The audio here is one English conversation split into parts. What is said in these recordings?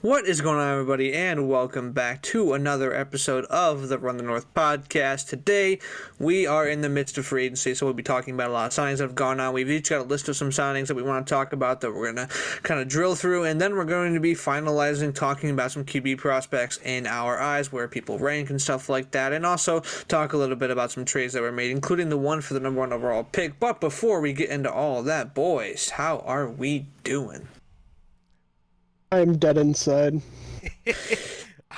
What is going on, everybody, and welcome back to another episode of the Run the North podcast. Today, we are in the midst of free agency, so we'll be talking about a lot of signings that have gone on. We've each got a list of some signings that we want to talk about that we're going to kind of drill through, and then we're going to be finalizing, talking about some QB prospects in our eyes, where people rank and stuff like that, and also talk a little bit about some trades that were made, including the one for the number one overall pick. But before we get into all of that, boys, how are we doing? I'm dead inside.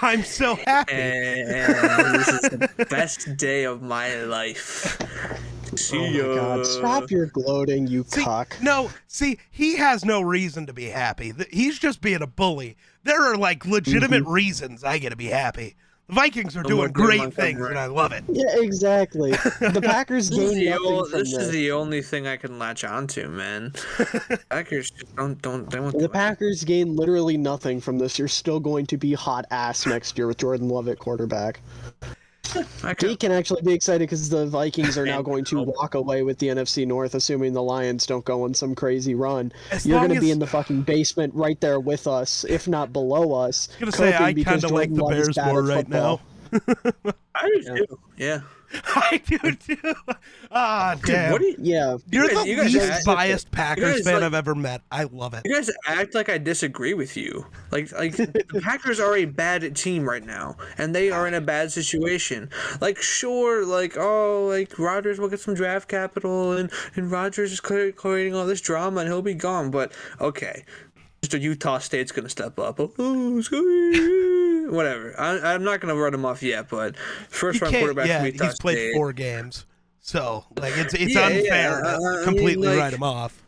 I'm so happy. And this is the best day of my life. See ya. Oh my God, stop your gloating, you cock. No, he has no reason to be happy. He's just being a bully. There are like legitimate reasons I get to be happy. The Vikings are doing great things, and I love it. Yeah, exactly. The Packers gain nothing from this. This is the only thing I can latch onto, man. Packers don't. The Packers gain literally nothing from this. You're still going to be hot ass next year with Jordan Love at quarterback. Geek can actually be excited because the Vikings are now going to walk away with the NFC North, assuming the Lions don't go on some crazy run. You're going to be in the fucking basement right there with us, if not below us. I was going to say, I kind of like the Bears more right now. I do too. Yeah. I do too. Ah, damn. You're the least biased Packers fan I've ever met. I love it. You guys act like I disagree with you. Like the Packers are a bad team right now, and they are in a bad situation. Like, sure, Rodgers will get some draft capital, and Rodgers is creating all this drama, and he'll be gone. But okay, Mr. Utah State's gonna step up. Whatever. I'm not gonna run him off yet, but first round quarterback. Yeah, he's played 4 games, so like it's unfair to completely write him off.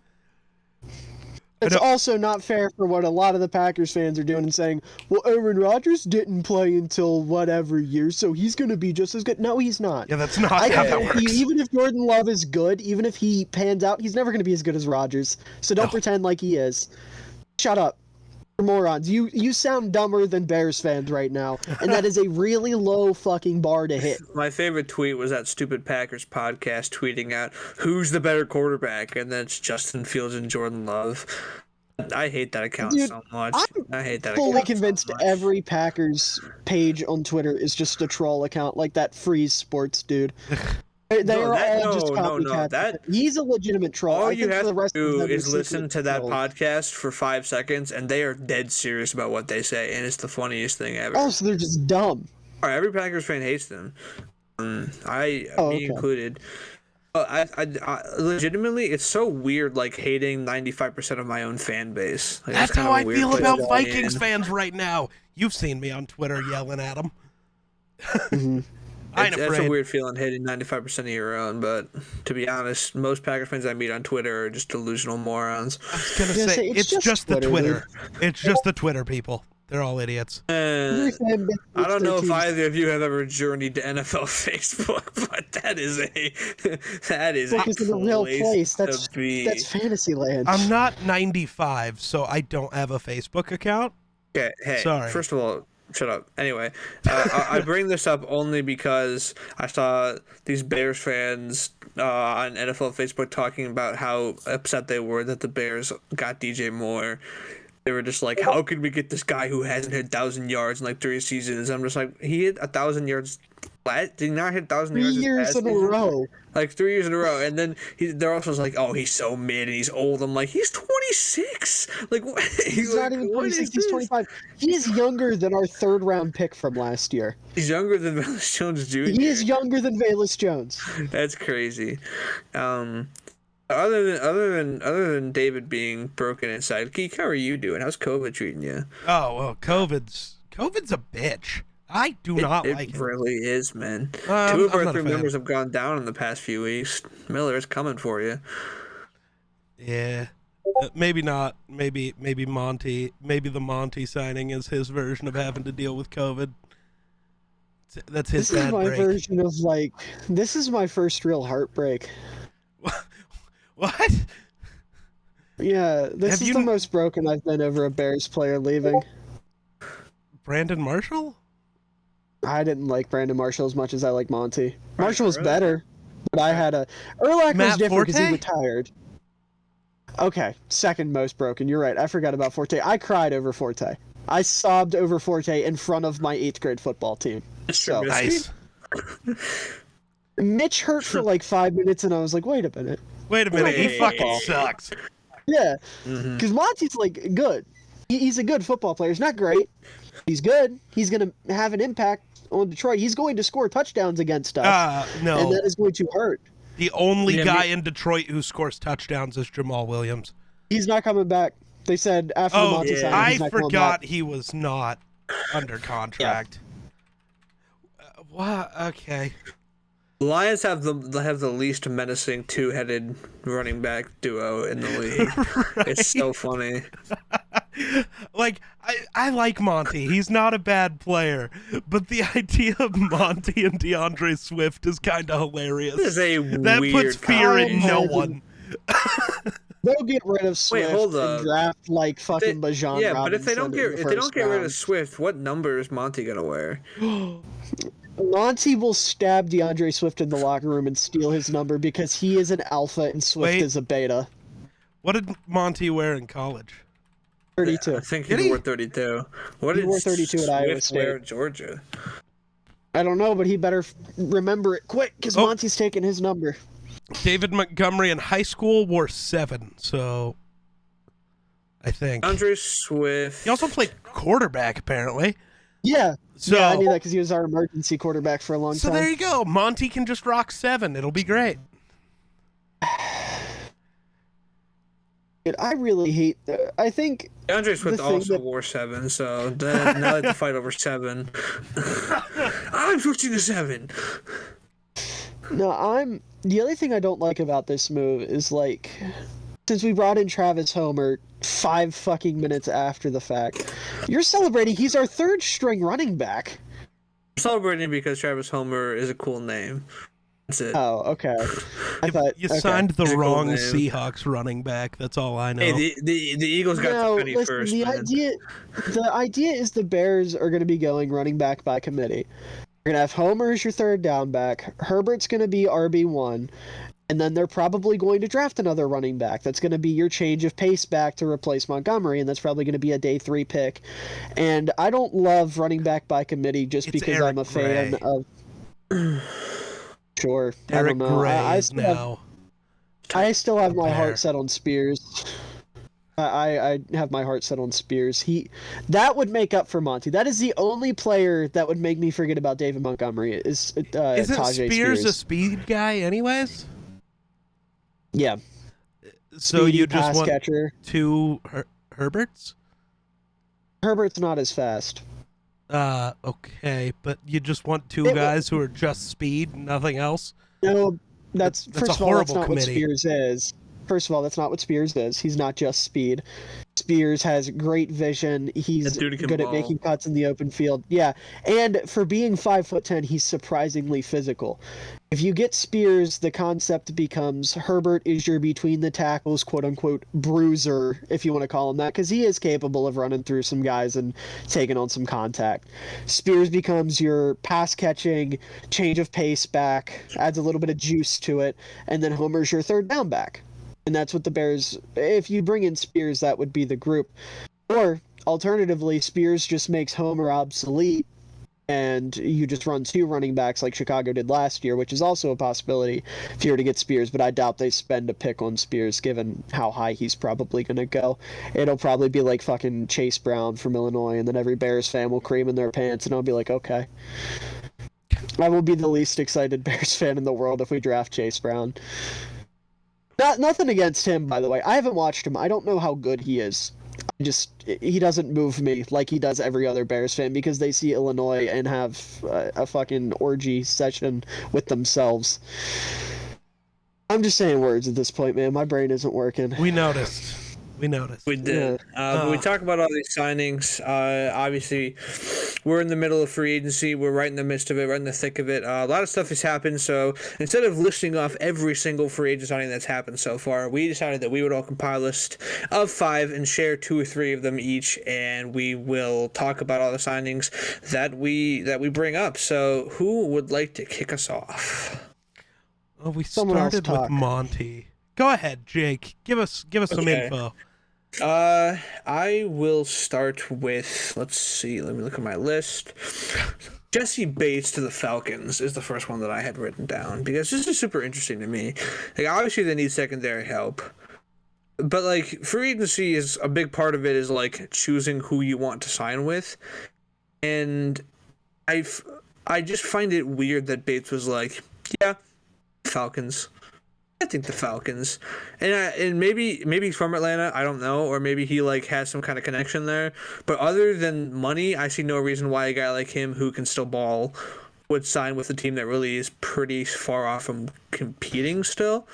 It's also not fair for what a lot of the Packers fans are doing and saying, well, Aaron Rodgers didn't play until whatever year, so he's going to be just as good. No, he's not. Yeah, that's not how that works. Even if Jordan Love is good, even if he pans out, he's never going to be as good as Rodgers. So don't pretend like he is. Shut up. You're morons. You sound dumber than Bears fans right now, and that is a really low fucking bar to hit. My favorite tweet was that stupid Packers podcast tweeting out, who's the better quarterback? And then it's Justin Fields and Jordan Love. I hate that account so much. I hate that account. I'm fully convinced every Packers page on Twitter is just a troll account, like that Freeze Sports dude. They are all just copycats. He's a legitimate troll. All you have to do is listen to that podcast for 5 seconds, and they are dead serious about what they say, and it's the funniest thing ever. Oh, so they're just dumb. Every Packers fan hates them. Me included. I legitimately, it's so weird, like hating 95% of my own fan base. Like, that's how I feel about Vikings fans right now. You've seen me on Twitter yelling at them. Mm-hmm. That's a weird feeling, hating 95% of your own, but to be honest, most Packers fans I meet on Twitter are just delusional morons. I was going to say, it's just the Twitter. It's just the Twitter people. They're all idiots. I don't know if either of you have ever journeyed to NFL Facebook, but that is a real place. That's fantasy land. I'm not 95, so I don't have a Facebook account. Okay, hey, sorry. First of all, shut up. Anyway, I bring this up only because I saw these Bears fans on NFL Facebook talking about how upset they were that the Bears got DJ Moore. They were just like, how could we get this guy who hasn't hit 1,000 yards in like 3 seasons? I'm just like, he hit 1,000 yards flat? Did he not hit 1,000 yards? 3 years in a row. Like 3 years in a row. And then they're also like, oh, he's so mid and he's old. I'm like, he's 26. Like, what? He's not even 26, he's 25. He is younger than our 3rd round pick from last year. He's younger than Velus Jones Jr. He is younger than Velus Jones. That's crazy. Other than David being broken inside, Geek, how are you doing? How's COVID treating you? Oh well, COVID's a bitch. I do not like it. It really is, man. 2 of our 3 members have gone down in the past few weeks. Miller is coming for you. Yeah, maybe not. Maybe Monty. Maybe the Monty signing is his version of having to deal with COVID. That's his bad break. This is my first real heartbreak. What? Yeah, this is the most broken I've been over a Bears player leaving. Brandon Marshall? I didn't like Brandon Marshall as much as I like Monty. Marshall was better, but I had Urlacher was different because he retired. Okay, second most broken. You're right. I forgot about Forte. I cried over Forte. I sobbed over Forte in front of my 8th grade football team. So Nice. Mitch hurt for like 5 minutes, and I was like, wait a minute. Wait a minute, he Wait. fucking sucks. Yeah, because Monty's like good. He's a good football player. He's not great. He's good. He's going to have an impact on Detroit. He's going to score touchdowns against us. No. And that is going to hurt. The only guy in Detroit who scores touchdowns is Jamal Williams. He's not coming back. They said after the Monty signing, he's I not coming forgot back. he was not under contract. What? Okay. The Lions have the least menacing two-headed running back duo in the league. Right. It's so funny. Like, I like Monty. He's not a bad player. But the idea of Monty and DeAndre Swift is kind of hilarious. This is a That weird puts fear in no combination. one. They'll get rid of Swift hold and up. draft like fucking Bajan Yeah, but if they don't Robinson in the first get rid of round. Swift, what number is Monty gonna wear? Monty will stab DeAndre Swift in the locker room and steal his number because he is an alpha and Swift Wait. is a beta. What did Monty wear in college? 32. I think Did he he? wore 32. What He did wore 32 at Iowa Swift State. wear at Georgia? I don't know, but he better remember it quick because Oh. Monty's taking his number. David Montgomery in high school wore 7, so I think. Andre Swift. He also played quarterback, apparently. Yeah. So, Yeah, I knew that because he was our emergency quarterback for a long so time. there you go. Monty can just rock 7. It'll be great. Dude, I really hate. I think Andre Swift the thing also that- wore 7, so now they have to fight over 7. I'm switching to 7. no. The other thing I don't like about this move is like, since we brought in Travis Homer 5 fucking minutes after the fact, you're celebrating. He's our 3rd string running back. I'm celebrating because Travis Homer is a cool name. That's it. Oh, okay. I thought You okay. signed the He's a cool wrong name. Seahawks running back. That's all I know. Hey, the Eagles got No, the penny listen, first, the man. idea is the Bears are going to be going running back by committee. You're going to have Homer as your 3rd down back. Herbert's going to be RB1. And then they're probably going to draft another running back. That's going to be your change of pace back to replace Montgomery, and that's probably going to be a day 3 pick. And I don't love running back by committee just It's because Eric I'm a fan Gray. of... Sure. I Eric don't know. Gray I is still have, now. I still have my Compare. heart set on Spears. I have my heart set on Spears. That would make up for Monty. That is the only player that would make me forget about David Montgomery. Isn't Tajay Spears a speed guy, anyways? Yeah. So Speedy you just pass want catcher. 2 Herberts? Herbert's not as fast. Okay, but you just want 2 guys who are just speed, nothing else? No, that's That's first a of all, that's horrible not committee. what Spears is. First of all, that's not what Spears is. He's not just speed. Spears has great vision. He's That dude can good at ball. making cuts in the open field. Yeah, and for being 5'10", he's surprisingly physical. If you get Spears, the concept becomes Herbert is your between the tackles, quote unquote, bruiser, if you want to call him that, because he is capable of running through some guys and taking on some contact. Spears becomes your pass catching, change of pace back, adds a little bit of juice to it, and then Homer's your 3rd down back. And that's what the Bears, if you bring in Spears, that would be the group. Or alternatively, Spears just makes Homer obsolete and you just run 2 running backs like Chicago did last year, which is also a possibility if you were to get Spears, but I doubt they spend a pick on Spears given how high he's probably going to go. It'll probably be like fucking Chase Brown from Illinois, and then every Bears fan will cream in their pants, and I'll be like, okay. I will be the least excited Bears fan in the world if we draft Chase Brown. Nothing against him, by the way. I haven't watched him. I don't know how good he is. He doesn't move me like he does every other Bears fan because they see Illinois and have a fucking orgy session with themselves. I'm just saying words at this point, man. My brain isn't working. We noticed. We did. But we talk about all these signings. Obviously, we're in the middle of free agency. We're right in the midst of it, right in the thick of it. A lot of stuff has happened. So instead of listing off every single free agent signing that's happened so far, we decided that we would all compile a list of 5 and share 2 or 3 of them each, and we will talk about all the signings that we bring up. So who would like to kick us off? Well, we Someone else started with talk. Monty. Go ahead, Jake. Give us some Okay. info. I will start with, let's see, let me look at my list. Jesse Bates to the Falcons is the first one that I had written down because this is super interesting to me. Like, obviously they need secondary help, but like free agency is a big part of it is like choosing who you want to sign with, and I I just find it weird that Bates was like, yeah, Falcons. I think the Falcons, and maybe he's from Atlanta. I don't know, or maybe he like has some kind of connection there. But other than money, I see no reason why a guy like him who can still ball would sign with a team that really is pretty far off from competing still.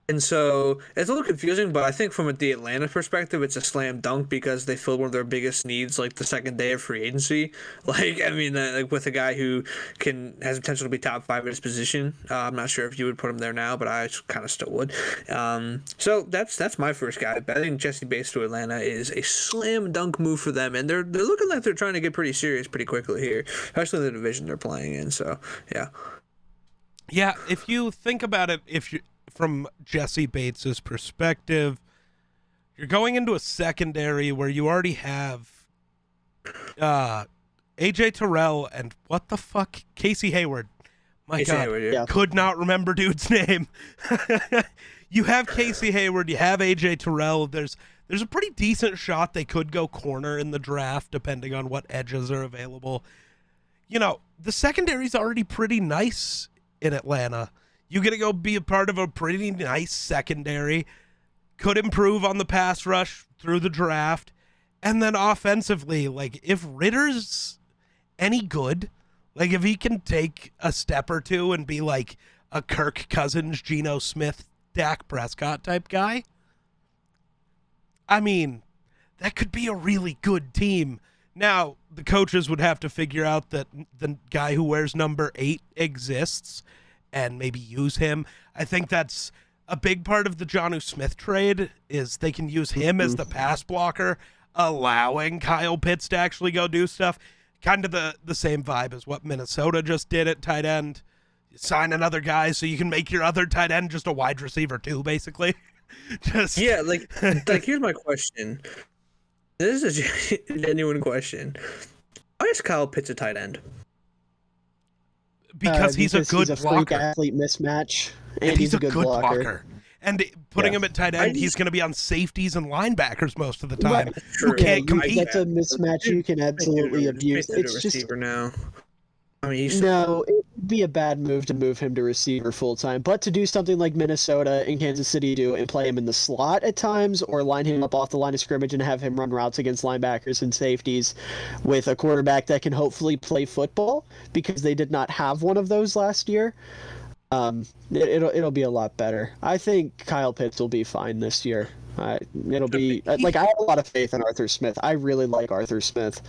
And so it's a little confusing, but I think from the Atlanta perspective, it's a slam dunk because they filled one of their biggest needs like the second day of free agency. Like, I mean, like with a guy who has potential to be top 5 at his position. I'm not sure if you would put him there now, but I kind of still would. So that's my first guy. But I think Jesse Bates to Atlanta is a slam dunk move for them, and they're looking like they're trying to get pretty serious pretty quickly here, especially in the division they're playing in. So yeah. Yeah, if you think about it, from Jesse Bates's perspective, you're going into a secondary where you already have AJ Terrell and what the fuck, Casey Hayward. My Casey God, Hayward, yeah. could not remember dude's name. You have Casey Hayward, you have AJ Terrell. There's a pretty decent shot they could go corner in the draft, depending on what edges are available. You know, the secondary's already pretty nice in Atlanta. You get to go be a part of a pretty nice secondary. Could improve on the pass rush through the draft. And then offensively, like, if Ritter's any good, like, if he can take a step or two and be like a Kirk Cousins, Geno Smith, Dak Prescott type guy, I mean, that could be a really good team. Now, the coaches would have to figure out that the guy who wears number 8 exists and maybe use him. I think that's a big part of the Jonnu Smith trade is they can use him as the pass blocker, allowing Kyle Pitts to actually go do stuff. Kind of the same vibe as what Minnesota just did at tight end. You sign another guy so you can make your other tight end just a wide receiver too, basically. Yeah, like here's my question. This is a genuine question. Why is Kyle Pitts a tight end? Because he's a good blocker. Freak athlete mismatch, and he's a good blocker. And putting him at tight end, he's going to be on safeties and linebackers most of the time. Right. Who can't compete. That's a mismatch you can absolutely abuse. It's just now. I mean, no, it would be a bad move to move him to receiver full time, but to do something like Minnesota and Kansas City do and play him in the slot at times, or line him up off the line of scrimmage and have him run routes against linebackers and safeties with a quarterback that can hopefully play football, because they did not have one of those last year. It'll be a lot better. I think Kyle Pitts will be fine this year. It'll be like, I have a lot of faith in Arthur Smith. I really like Arthur Smith.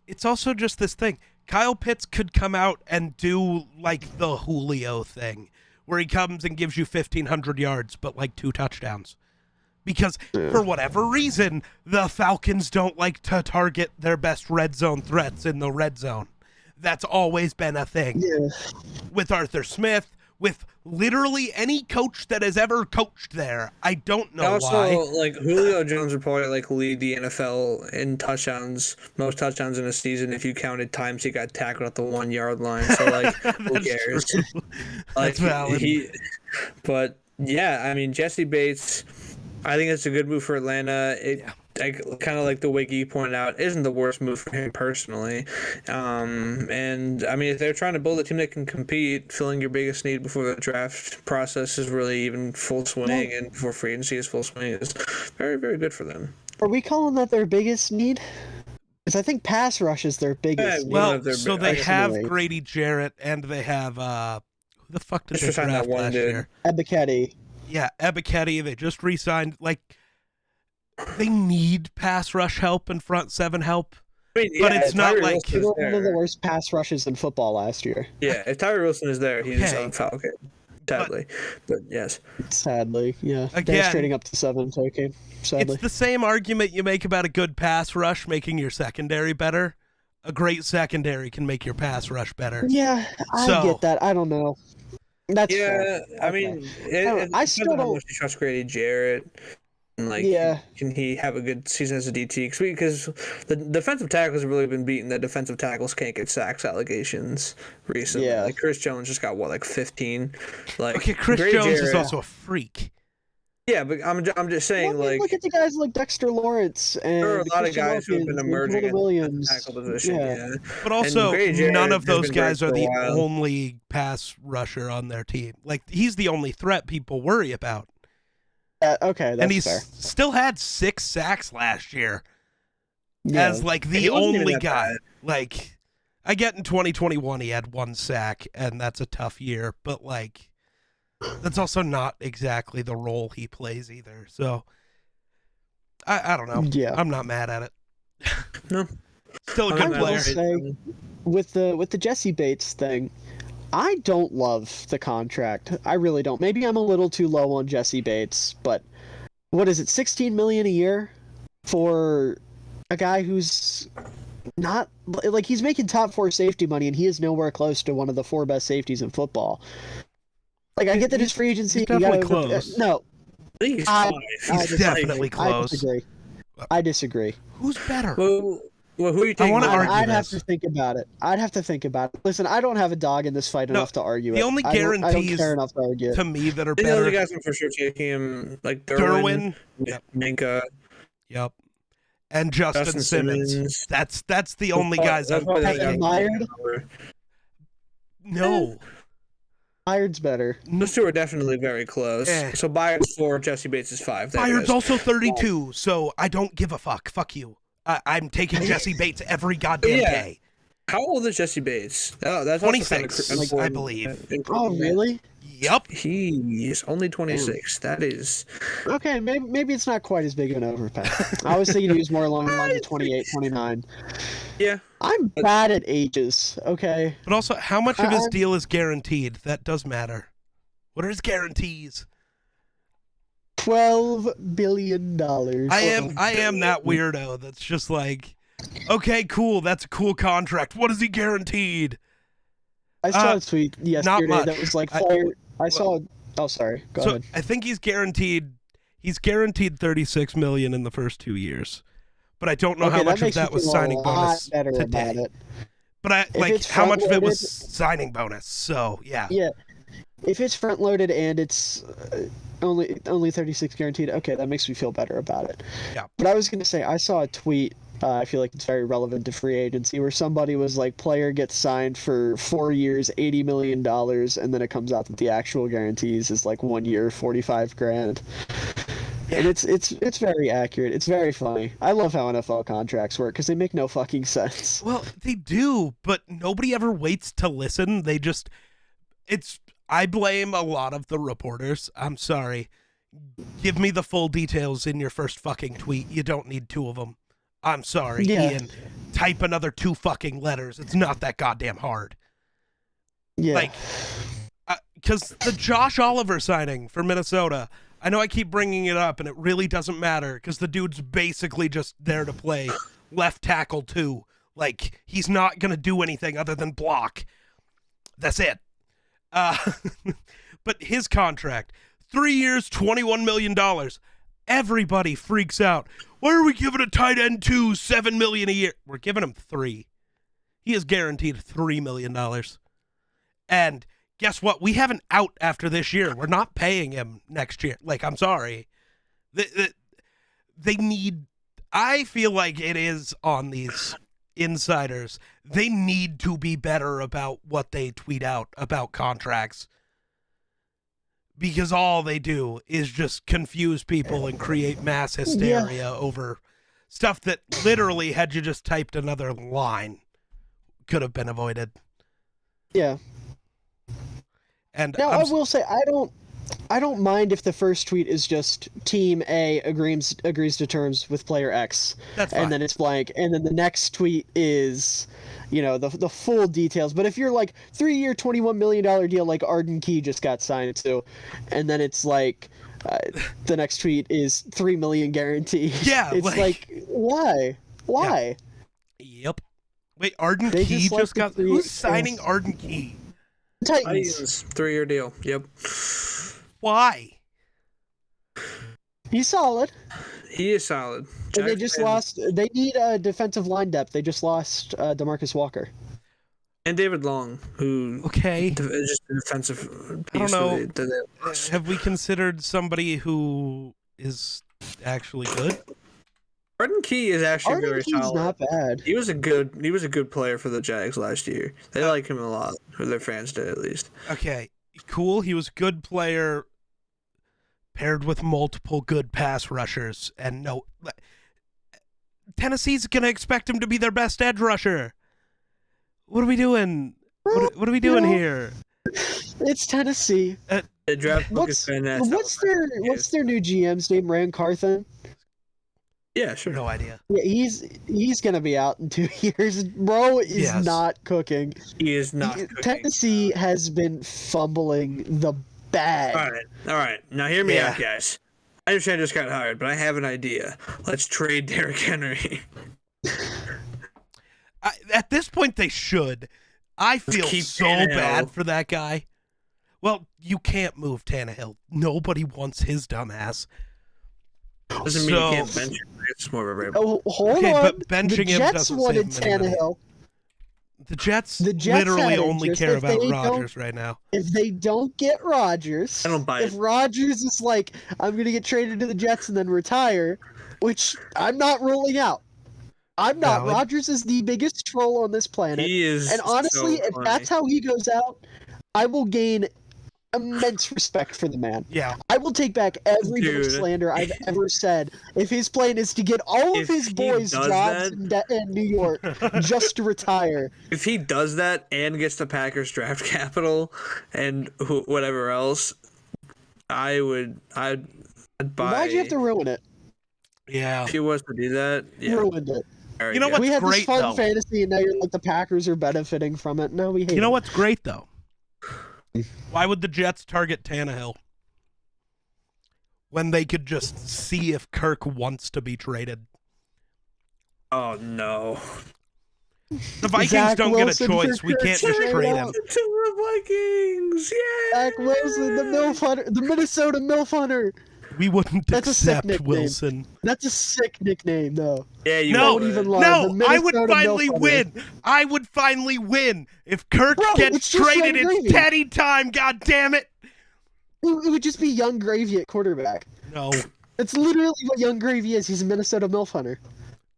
It's also just this thing. Kyle Pitts could come out and do like the Julio thing, where he comes and gives you 1,500 yards, but like 2 touchdowns. Because for whatever reason, the Falcons don't like to target their best red zone threats in the red zone. That's always been a thing. Yeah. With Arthur Smith, with literally any coach that has ever coached there. I don't know why. Also, like, Julio Jones would probably like lead the NFL in touchdowns, most touchdowns in a season if you counted times he got tackled at the 1 yard line. So like, who cares? Like, That's valid. But yeah, I mean, Jesse Bates, I think it's a good move for Atlanta. Kind of like the way Geek pointed out, isn't the worst move for him personally. And I mean, if they're trying to build a team that can compete, filling your biggest need before the draft process is really even full swing, and before free agency is full swing, is very, very good for them. Are we calling that their biggest need? Because I think pass rush is their biggest need. Well, so they have Grady Jarrett, and they have who the fuck did they draft last year? Ebiketie. Yeah, Ebiketie. They just re-signed. Like, they need pass rush help and front seven help, but it's not like they were one of the worst pass rushes in football last year. Yeah, if Tyree Wilson is there, he's on Falcon. Sadly, but yes. Sadly, yeah. Again, they're trading up to 7. Okay, sadly. It's the same argument you make about a good pass rush making your secondary better. A great secondary can make your pass rush better. Yeah, I get that. I don't know. That's fair. I mean, I still don't. Trust Grady Jarrett. And, like, Yeah. can he have a good season as a DT? Because the defensive tackles have really been beating the defensive tackles can't get sacks allegations recently. Yeah. Like, Chris Jones just got, 15? Like, Okay, Chris Gray Jones Jarrett, is also a freak. Yeah, but I'm just saying, Well, I mean, look at the guys like Dexter Lawrence and there are a lot Christian of guys who have been Wilkins and emerging Jordan at the Williams. tackle position. Yeah. But also, Gray none Jarrett of has those been great guys are for a the while. only pass rusher on their team. Like, he's the only threat people worry about. Okay, that's and he's fair. still had 6 sacks last year Yeah. as, like, He the wasn't even only that guy. bad. Like, I get in 2021 he had 1 sack, and that's a tough year. But, like, that's also not exactly the role he plays either. So, I don't know. Yeah. I'm not mad at it. No. Still a I'm good not player. mad at it. with the Jesse Bates thing, I don't love the contract. I really don't. Maybe I'm a little too low on Jesse Bates, but what is it, $16 million a year for a guy who's not like, he's making top 4 safety money and he is nowhere close to one of the 4 best safeties in football. Like, I get that his free agency. He's definitely close. No, I think he's I- 5. He's definitely close. I disagree. Who's better? Well, who are you I taking? wanna over? argue I'd have this. to think about it. Listen, I don't have a dog in this fight No, enough to argue the it. only I don't guarantees care enough to argue it. To me, that are I think the other better. guys I'm for sure taking him, like Derwin. Derwin, Minka. Yep. And Justin Simmons. That's the only guys I'm probably the taking. guys Myers? No. Byard's better. Those two are definitely very close. So Byard's 4, Jesse Bates is 5. There it Byard's is. also 32, so I don't give a fuck. Fuck you. I'm taking Jesse Bates every goddamn day. How old is Jesse Bates? Oh, that's also 26, kind of I believe. Oh, really? Yep. He is only 26. That is. Okay, maybe it's not quite as big of an overpay. I was thinking he was more along the lines of 28, 29. Yeah. I'm bad at ages, okay? But also, how much of his I'm- deal is guaranteed? That does matter. What are his guarantees? $12 billion. I am that weirdo that's just like, okay, cool, that's a cool contract. What is he guaranteed? I saw a tweet yesterday much. that was like, oh, sorry. Go ahead. I think he's guaranteed 36 million in the first 2 years. But I don't know how much of that was signing bonus better today. about it. But it's how much of it was front-loaded- signing bonus? So, yeah. Yeah. If it's front loaded and it's only 36 guaranteed, okay, that makes me feel better about it. Yeah. But I was going to say, I saw a tweet, I feel like it's very relevant to free agency, where somebody was like, player gets signed for 4 years, $80 million, and then it comes out that the actual guarantees is like 1 year, 45 grand. And it's very accurate. It's very funny. I love how NFL contracts work because they make no fucking sense. Well, they do, but nobody ever waits to listen. I blame a lot of the reporters. I'm sorry. Give me the full details in your first fucking tweet. You don't need 2 of them. I'm sorry, Yeah. Ian. Type another 2 fucking letters. It's not that goddamn hard. Yeah. Like, because the Josh Oliver signing for Minnesota, I know I keep bringing it up, and it really doesn't matter because the dude's basically just there to play left tackle too. Like, he's not going to do anything other than block. That's it. But his contract, 3 years, $21 million. Everybody freaks out. Why are we giving a tight end $7 million a year? We're giving him 3. He is guaranteed $3 million. And guess what? We have an out after this year. We're not paying him next year. Like, I'm sorry. They need... I feel like it is on these insiders. They need to be better about what they tweet out about contracts. Because all they do is just confuse people and create mass hysteria over stuff that literally, had you just typed another line, could have been avoided. Yeah. And now I will say I don't mind if the first tweet is just team A agrees to terms with player X. That's fine. And then it's blank, and then the next tweet is, the full details. But if you're like 3 year, $21 million deal, like Arden Key just got signed to, and then it's like the next tweet is 3 million guaranteed. Yeah, it's like why? Yeah. Yep. Wait, Arden Key just got. Who's signing Arden Key? Titans. 3-year deal. Yep. Why? He's solid. He is solid. And they just lost. They need defensive line depth. They just lost DeMarcus Walker. And David Long, who Okay. is just a defensive piece. I don't know. Have we considered somebody who is actually good? Arden Key is actually very Key's solid. Not bad. He was a good player for the Jags last year. They like him a lot, or their fans did at least. Okay, cool. He was a good player paired with multiple good pass rushers, and no, Tennessee's gonna expect him to be their best edge rusher. What are we doing? What are we doing here? It's Tennessee. The draft book is fantastic. What's their new GM's name? Rand Carthen. Yeah, sure. No idea. Yeah, he's gonna be out in 2 years. Bro is not cooking. He is not cooking. Tennessee has been fumbling the bag. All right. Now hear me out, guys. I understand I just got hired, but I have an idea. Let's trade Derrick Henry. At this point, they should. I feel so bad for that guy. Well, you can't move Tannehill. Nobody wants his dumbass. Doesn't mean you can't bench him. It's more of a variable. Oh, hold on. But benching the him Jets doesn't wanted save him any Tannehill. The Jets literally literally only care about Rodgers right now. If they don't get Rodgers, I don't buy if it. Rodgers is like, I'm going to get traded to the Jets and then retire, which I'm not ruling out. I'm not. Valid. Rodgers is the biggest troll on this planet. He is. And honestly, so if funny. that's how he goes out, I will gain immense respect for the man. Yeah. I will take back every bit of Dude. slander I've ever said if his plan is to get all of If his he boys does jobs in New York just to retire. If he does that and gets the Packers draft capital and whatever else, I'd buy. Why'd you have to ruin it? Yeah. If he was to do that, yeah. Ruined it. There You know go. what? We had this great, fun though. fantasy, and now you're like the Packers are benefiting from it. No, we hate You know it. what's great, though? Why would the Jets target Tannehill when they could just see if Kirk wants to be traded? Oh no. The Vikings Zach don't Wilson get a choice. for We Kirk can't just straight trade up. him. To the Vikings, yeah. Zach Wilson, the MILF hunter, the Minnesota MILF hunter. We wouldn't That's a sick accept nickname. Wilson. That's a sick nickname, though. Yeah, you No, would. even lie. no, The I would Minnesota finally MILF win. I would finally win. If Kirk Bro, gets it's just traded, Young it's Gravy. Teddy time, God damn it. It would just be Young Gravy at quarterback. No, That's literally what Young Gravy is. He's a Minnesota MILF hunter.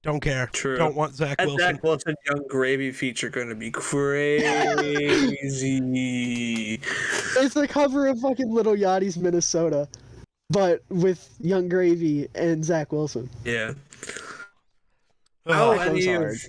don't care. True. Don't want Zach That Wilson. Zach Wilson Young Gravy feature going to be crazy. It's the cover of fucking Little Yachty's Minnesota, but with Young Gravy and Zach Wilson. Yeah. Oh, How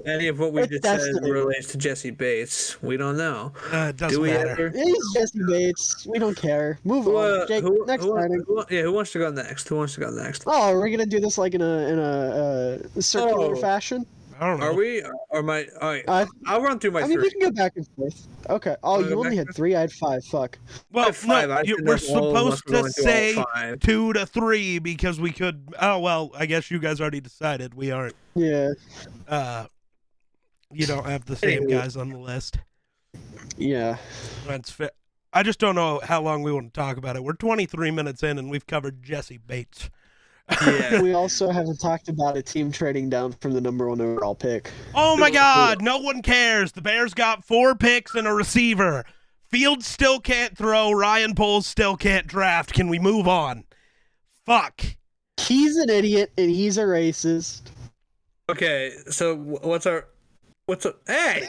any of what we It's just said destiny. relates to Jesse Bates? We don't know. it doesn't Do we matter. ever? It is Jesse Bates. We don't care. Move on. Jake, next time. Who wants to go next? Who wants to go next? Oh, are we gonna do this like in a circular Oh. fashion? I don't know. Are we? Or my? All right. I I'll run through my mean, we three. can go back and forth. Okay. Oh, Wanna you go only back had 3. I had 5. Fuck. Well, Five. no, I should we're know all of us supposed were to going through all say 5. 2 to 3 because we could. Oh well, I guess you guys already decided we aren't. Yeah. You don't have the same Anywho. guys on the list. Yeah. That's fair. I just don't know how long we want to talk about it. We're 23 minutes in and we've covered Jesse Bates. Yeah. We also haven't talked about a team trading down from the number 1 overall pick. Oh my God! No one cares. The Bears got 4 picks and a receiver. Fields still can't throw. Ryan Poles still can't draft. Can we move on? Fuck. He's an idiot and he's a racist. Okay. So what's a? Hey.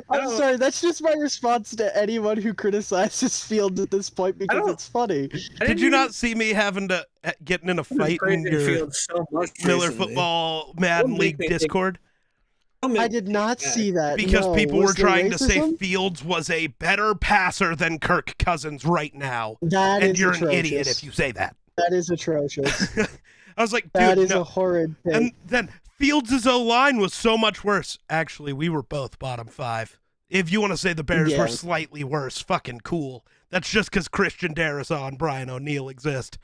I'm sorry, that's just my response to anyone who criticizes Fields at this point because don't- it's funny. Did you not see me having to getting in a fight in your so much Miller recently. Football Madden Don't make League me think- Discord? I did not see that. Because no. people were Was there trying to say racism? Fields was a better passer than Kirk Cousins right now. That And is you're atrocious. an idiot if you say that. That is atrocious. I was like, dude, That is no. a horrid thing. And then Fields' O-line was so much worse. Actually, we were both bottom 5. If you want to say the Bears Yeah. were slightly worse, fucking cool. That's just because Christian Darrisaw and Brian O'Neill exist.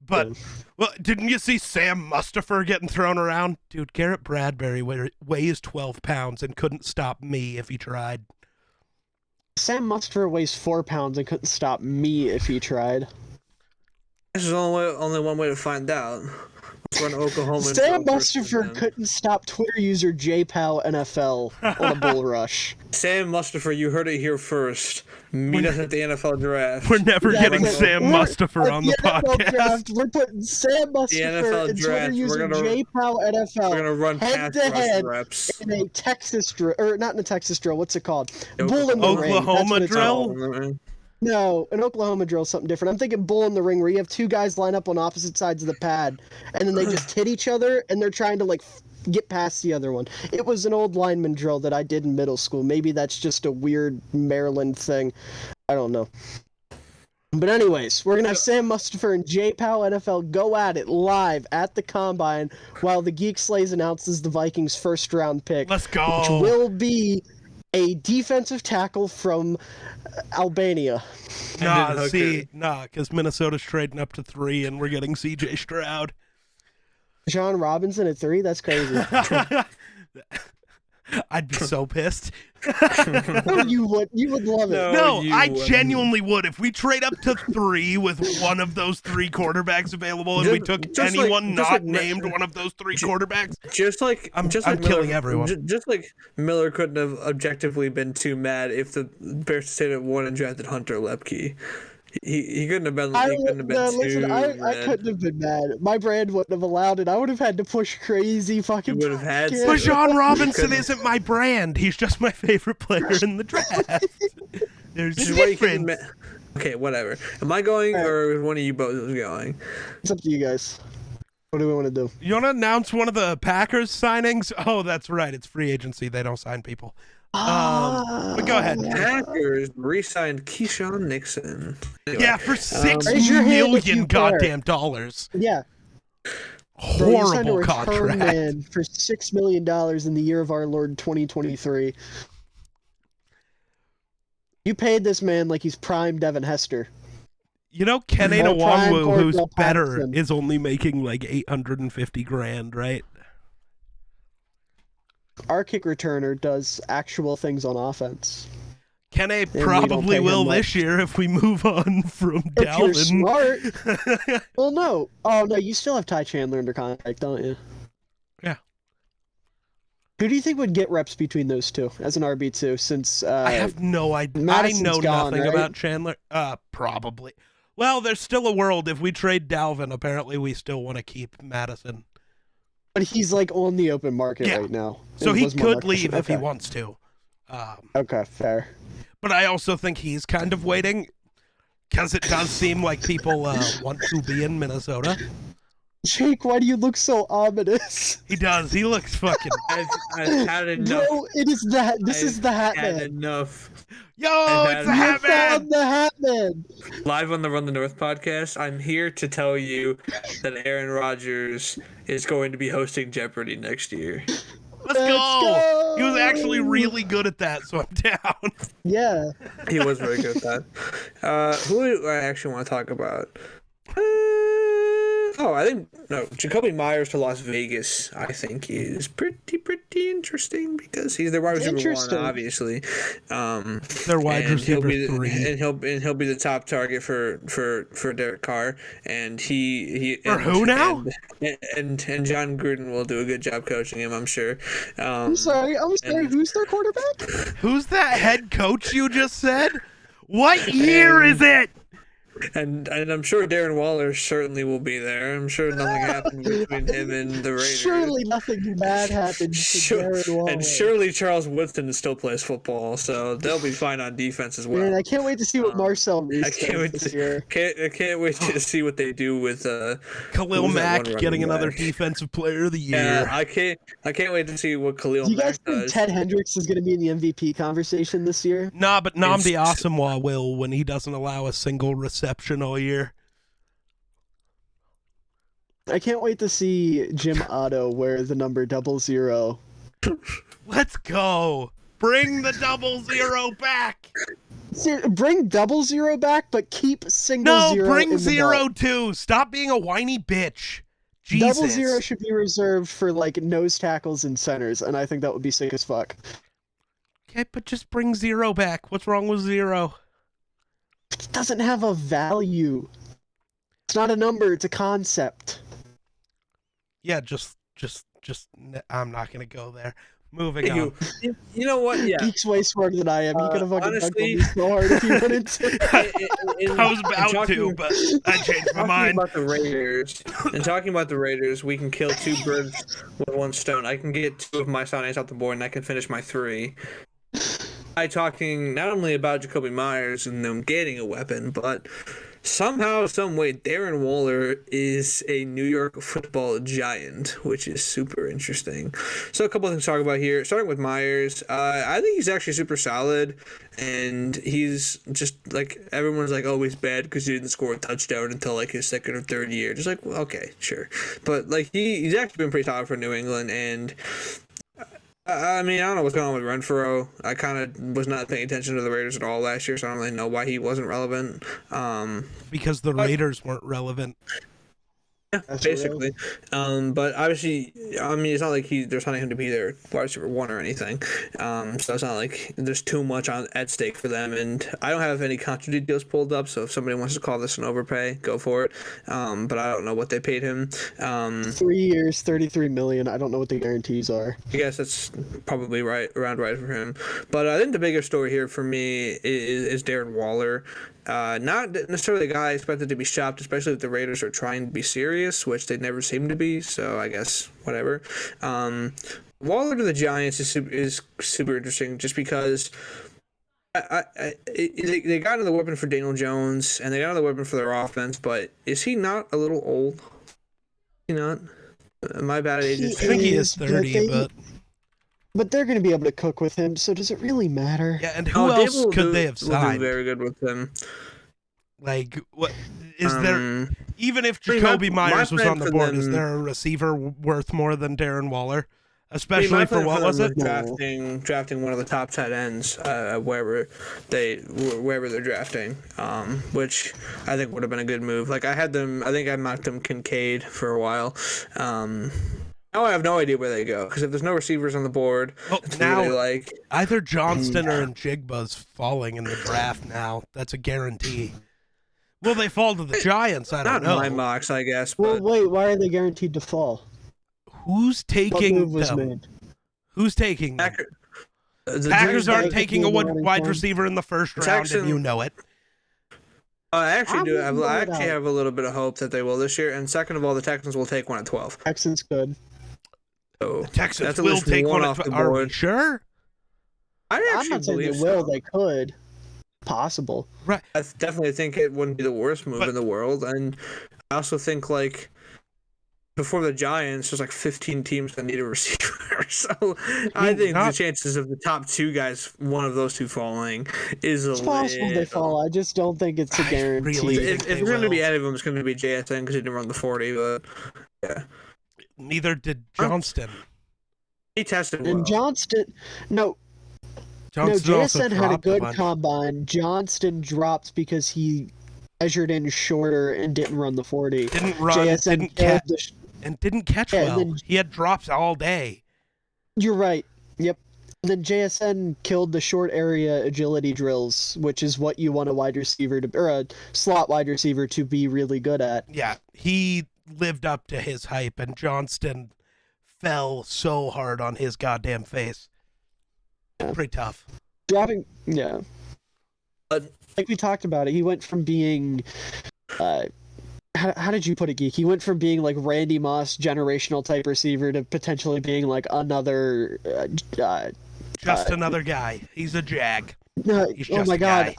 But, well, didn't you see Sam Mustipher getting thrown around? Dude, Garrett Bradbury weighs 12 pounds and couldn't stop me if he tried. Sam Mustipher weighs 4 pounds and couldn't stop me if he tried. There's only one way to find out. Run Oklahoma. Sam Mustipher couldn't stop Twitter user JPalNFL on a bull rush. Sam Mustipher, you heard it here first. Meet us at the NFL draft. We're never getting Sam Mustipher on the podcast. Draft, we're putting Sam Mustipher and Twitter user JPalNFL. We're gonna run head to head in a Texas drill, or not in a Texas drill. What's it called? Bull in the Oklahoma ring. drill. No, an Oklahoma drill is something different. I'm thinking bull in the ring, where you have two guys line up on opposite sides of the pad, and then they just hit each other, and they're trying to get past the other one. It was an old lineman drill that I did in middle school. Maybe that's just a weird Maryland thing. I don't know. But anyways, we're going to have Sam Mustipher and JPalNFL go at it live at the Combine while the Geek Slays announces the Vikings' first-round pick. Let's go. Which will be a defensive tackle from Albania. Because Minnesota's trading up to 3, and we're getting C.J. Stroud. John Robinson at 3? That's crazy. I'd be so pissed. No, you would. You would love it. No, I genuinely would. If we trade up to 3 with one of those 3 quarterbacks available, and we took anyone not named one of those 3 quarterbacks, I'm killing everyone. Just like Miller couldn't have objectively been too mad if the Bears stayed at 1 and drafted Hunter Lepke. He couldn't have been. I couldn't have been mad. My brand wouldn't have allowed it. I would have had to push crazy fucking. You would have had. But John Robinson isn't my brand. He's just my favorite player in the draft. There's a difference. Okay, whatever. Am I going or is one of you both going? It's up to you guys. What do we want to do? You want to announce one of the Packers signings? Oh, that's right. It's free agency. They don't sign people. But go ahead. Packers re-signed Keyshawn Nixon. Anyway, yeah, for $6 million goddamn dollars. Yeah. Horrible contract. Man for $6 million in the year of our Lord 2023. You paid this man like he's prime Devin Hester. You know, Kenny Nwangwu, who's better, is only making like $850,000, right? Our kick returner does actual things on offense. Kenny probably will this year if we move on from Dalvin. If you're smart. Well, no. Oh, no, you still have Ty Chandler under contract, don't you? Yeah. Who do you think would get reps between those two as an RB2 since... I have no idea. Madison's I know gone, nothing right? about Chandler. Probably. Well, there's still a world. If we trade Dalvin, apparently we still want to keep Madison. But he's like on the open market right now. So he could leave if he wants to. Okay, fair. But I also think he's kind of waiting because it does seem like people want to be in Minnesota. Jake, why do you look so ominous? He does. He looks fucking... I've had enough. Bro, it is that. This is the Hat Man. Enough. Yo, it's the Hat Man! The Hat Man! Live on the Run the North podcast, I'm here to tell you that Aaron Rodgers is going to be hosting Jeopardy next year. Let's go! He was actually really good at that, so I'm down. Yeah. He was very good at that. Who do I actually want to talk about? Jacoby Myers to Las Vegas, I think, is pretty interesting because he's their wide receiver 1, obviously. Their wide receiver 3, and he'll be the top target for Derek Carr, and who now? And John Gruden will do a good job coaching him, I'm sure. I'm sorry. Who's their quarterback? Who's that head coach you just said? What year is it? And I'm sure Darren Waller certainly will be there. I'm sure nothing happened between him and the Raiders. Surely nothing bad happened to Darren Waller. And surely Charles Woodson still plays football, so they'll be fine on defense as well. Man, I can't wait to see what Marcel Reese does this year. I can't wait to see what they do with Khalil Mack getting another defensive player of the year. Yeah, I can't wait to see what Khalil Mack does. Do you guys think Ted Hendricks is going to be in the MVP conversation this year? Nah, but Nnamdi Asomugha will when he doesn't allow a single reception all year. I can't wait to see Jim Otto wear the number 00. Let's go. Bring the 00 back. Bring 00 back, but keep single 0. No, bring 02. Stop being a whiny bitch. Jesus. 00 should be reserved for like nose tackles and centers, and I think that would be sick as fuck. Okay, but just bring 0 back. What's wrong with 0? It doesn't have a value. It's not a number, it's a concept. Yeah, just I'm not gonna go there. Moving on. You know what? Yeah. Geek's way smarter than I am. He could have fucking dunked on honestly- me so hard if he wanted to. I was about to, but I changed my mind. About the Raiders, and talking about the Raiders, we can kill two birds with one stone. I can get 2 of my signings out the board, and I can finish my 3. By talking not only about Jacoby Myers and them getting a weapon, but somehow, some way, Darren Waller is a New York football giant, which is super interesting. So a couple of things to talk about here. Starting with Myers, I think he's actually super solid, and he's just like, everyone's like, oh, he's bad because he didn't score a touchdown until like his 2nd or 3rd year. Just like, well, okay, sure. But like he's actually been pretty solid for New England, and I mean, I don't know what's going on with Renfro. I kind of was not paying attention to the Raiders at all last year, so I don't really know why he wasn't relevant. Because the Raiders weren't relevant. Yeah, basically. But obviously, I mean, it's not like they're signing him to be their wide receiver 1 or anything. So it's not like there's too much at stake for them. And I don't have any contract deals pulled up, so if somebody wants to call this an overpay, go for it. But I don't know what they paid him. 3 years, $33 million. I don't know what the guarantees are. I guess that's probably around right for him. But I think the bigger story here for me is Darren Waller. Not necessarily a guy I expected to be shopped, especially if the Raiders are trying to be serious, which they never seem to be, so I guess whatever. Waller to the Giants is super interesting just because they got another weapon for Daniel Jones, and they got another weapon for their offense, but is he not a little old? Is he not? My bad age is I think he is 30, but they're going to be able to cook with him, so does it really matter? Yeah, and who else could they have signed? Very good with him. Like, what is there? Even if Jacoby Myers was on the board, is there a receiver worth more than Darren Waller? Especially for what was it? Drafting one of the top tight ends wherever they're drafting, which I think would have been a good move. Like I think I mocked them Kincaid for a while. Now I have no idea where they go because if there's no receivers on the board, now really like either Johnston or Njigba's falling in the draft. Now that's a guarantee. Will they fall to the Giants? I don't know. Not my mocks, I guess. Well, but wait, why are they guaranteed to fall? Who's taking them? Who's taking them? Packers aren't taking a wide receiver in the first round, and you know it. I actually have a little bit of hope that they will this year. And second of all, the Texans will take one at 12. Texans good. So the Texans will take one off the board. Are we sure? I'm not saying they will. They could. Possible. Right. I definitely think it wouldn't be the worst move in the world. And I also think, like, before the Giants, there's like 15 teams that need a receiver. So I think the chances of the top 2 guys, one of those 2 falling, is it's possible they fall. I just don't think it's a guarantee. If there's going to be any of them, it's going to be JSN because he didn't run the 40. But yeah, neither did Johnston. He tested well. And Johnston, JSN had a good combine. Johnston dropped because he measured in shorter and didn't run the 40. Didn't run. JSN didn't catch well. He had drops all day. You're right. Yep. And then JSN killed the short area agility drills, which is what you want a wide receiver or a slot wide receiver to be really good at. Yeah, he lived up to his hype, and Johnston fell so hard on his goddamn face. Yeah. Pretty tough. Dropping, yeah. Like we talked about it, he went from being, how did you put it, Geek? He went from being like Randy Moss generational type receiver to potentially being like another, another guy. He's a jag. Oh my god.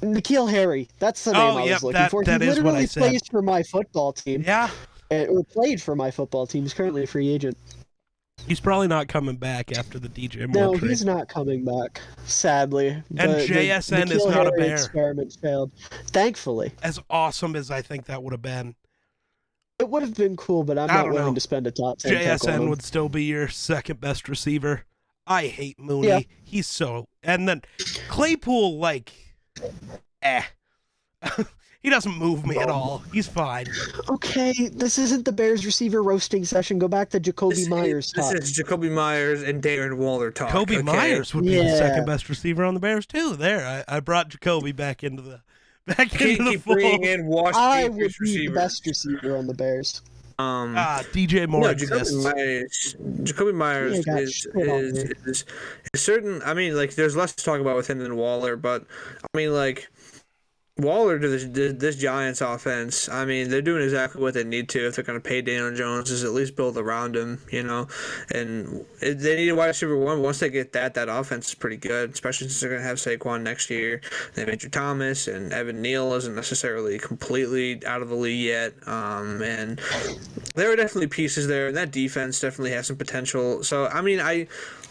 N'Keal Harry. That's the name I was looking for. That he is what I said. Plays for my football team. Yeah. Or played for my football team. He's currently a free agent. He's probably not coming back after the DJ Moore trade. He's not coming back, sadly. And JSN is not a Bear. Experiment failed. Thankfully. As awesome as I think that would have been. It would have been cool, but I'm not willing to spend a top 10 JSN would still be your second best receiver. I hate Mooney. Yeah. He's so... And then Claypool, he doesn't move me at all. He's fine. Okay, this isn't the Bears receiver roasting session. Go back to Jacoby Myers talk. This is Jacoby Myers and Darren Waller talk. Myers would be the second best receiver on the Bears too. There, I brought Jacoby back into Back Can't into the keep bringing fold. in washed I would be the receivers. best receiver on the Bears. DJ Moore No, exists. Jacoby Myers He got is, shit on is, there. is is certain. I mean, like, there's less to talk about with him than Waller, but I mean, like, Waller to this Giants offense, I mean, they're doing exactly what they need to if they're going to pay Daniel Jones, is at least build around him, you know. And they need a wide receiver one. Once they get that offense is pretty good, especially since they're going to have Saquon next year. They have Andrew Thomas, and Evan Neal isn't necessarily completely out of the league yet. And there are definitely pieces there, and that defense definitely has some potential. So, I mean, I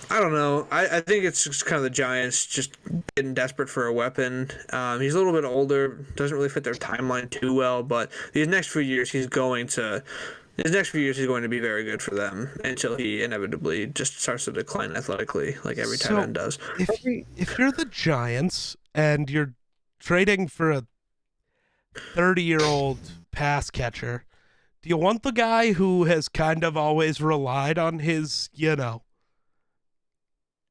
don't know. I think it's just kind of the Giants just getting desperate for a weapon. He's a little bit older, doesn't really fit their timeline too well, but these next few years he's going to be very good for them until he inevitably just starts to decline athletically, like every tight end does. If you're the Giants and you're trading for a 30-year-old pass catcher, do you want the guy who has kind of always relied on his,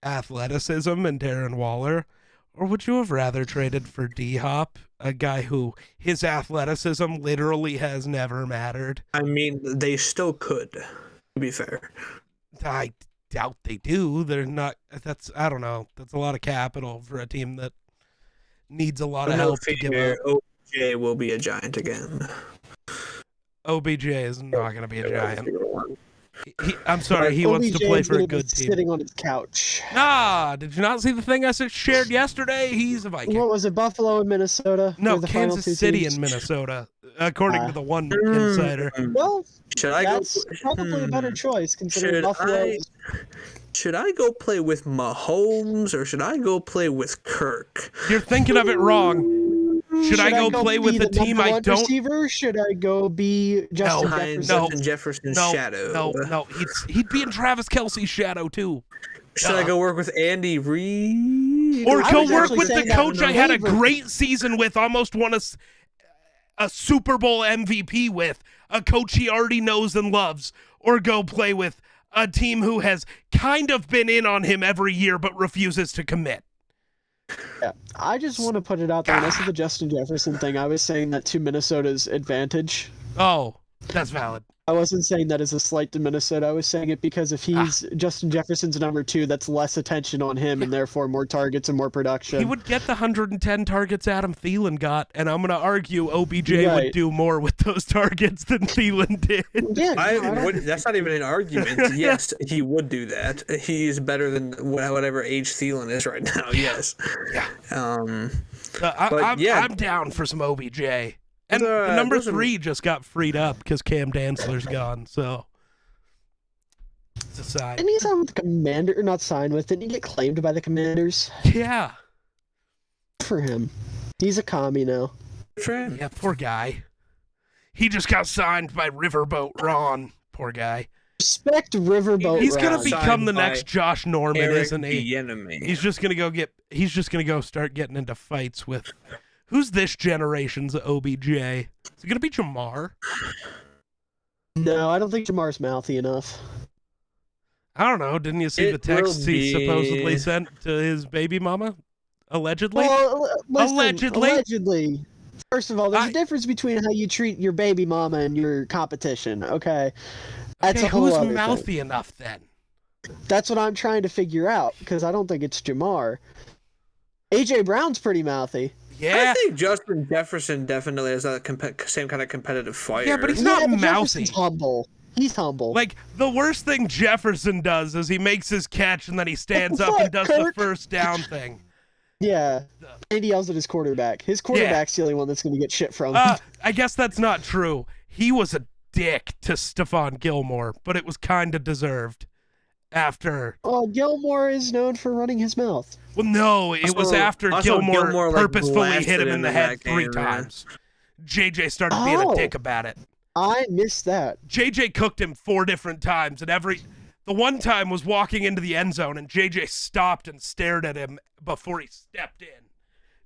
athleticism and Darren Waller, or would you have rather traded for D-Hop, a guy who his athleticism literally has never mattered? I mean, they still could, to be fair. I doubt they do. They're not. I don't know. That's a lot of capital for a team that needs a lot of help to give up. OBJ will be a Giant again. OBJ is not going to be a Giant. I'm sorry, he wants to play for a good team. Sitting on his couch. Did you not see the thing I shared yesterday? He's a Viking. What was it, Buffalo and Minnesota? No, Kansas City and Minnesota, according to the one insider. Well, that's probably a better choice considering Buffalo. Should I go play with Mahomes or should I go play with Kirk? You're thinking of it wrong. Should I go play with the team I don't? Receiver? Should I go be Justin Jefferson's shadow? No. He'd be in Travis Kelce's shadow too. Should I go work with Andy Reid? Or go work with the coach I had a great season with, almost won a Super Bowl MVP with, a coach he already knows and loves, or go play with a team who has kind of been in on him every year but refuses to commit. Yeah, I just want to put it out there. When I said the Justin Jefferson thing, I was saying that to Minnesota's advantage. Oh, that's valid. I wasn't saying that as a slight to Minnesota. I was saying it because if he's Justin Jefferson's number 2, that's less attention on him and therefore more targets and more production. He would get the 110 targets Adam Thielen got, and I'm going to argue OBJ would do more with those targets than Thielen did. Yeah, that's not even an argument. Yes, he would do that. He's better than whatever age Thielen is right now. Yes. Yeah. I'm I'm down for some OBJ. And number 3 just got freed up because Cam Dantzler's gone, so it's a sign. Didn't he sign with the Commander, or not sign with? Didn't he get claimed by the Commanders? Yeah. For him. He's a commie now. Yeah, poor guy. He just got signed by Riverboat Ron. Poor guy. Respect Riverboat He's Ron. gonna become the next Josh Norman, isn't he? Enemy. He's just gonna go start getting into fights with who's this generation's OBJ? Is it gonna be Jamar? No, I don't think Jamar's mouthy enough. I don't know. Didn't you see the texts he supposedly sent to his baby mama? Allegedly? Well, listen, Allegedly? Allegedly. First of all, there's a difference between how you treat your baby mama and your competition, okay? That's a whole who's other mouthy thing. enough then? That's what I'm trying to figure out, because I don't think it's Jamar. AJ Brown's pretty mouthy. Yeah. I think Justin Jefferson definitely is that same kind of competitive fighter. Yeah, but he's not mouthy. Jefferson's humble. He's humble. Like, the worst thing Jefferson does is he makes his catch and then he stands up and does the first down thing. Yeah. And he yells at his quarterback. His quarterback's the only one that's going to get shit from him. I guess that's not true. He was a dick to Stephon Gilmore, but it was kind of deserved after. Oh, Gilmore is known for running his mouth. Well, no, it was after Gilmore purposefully hit him in the head 3 times. JJ started being a dick about it. I missed that. JJ cooked him 4 different times, and the one time was walking into the end zone, and JJ stopped and stared at him before he stepped in.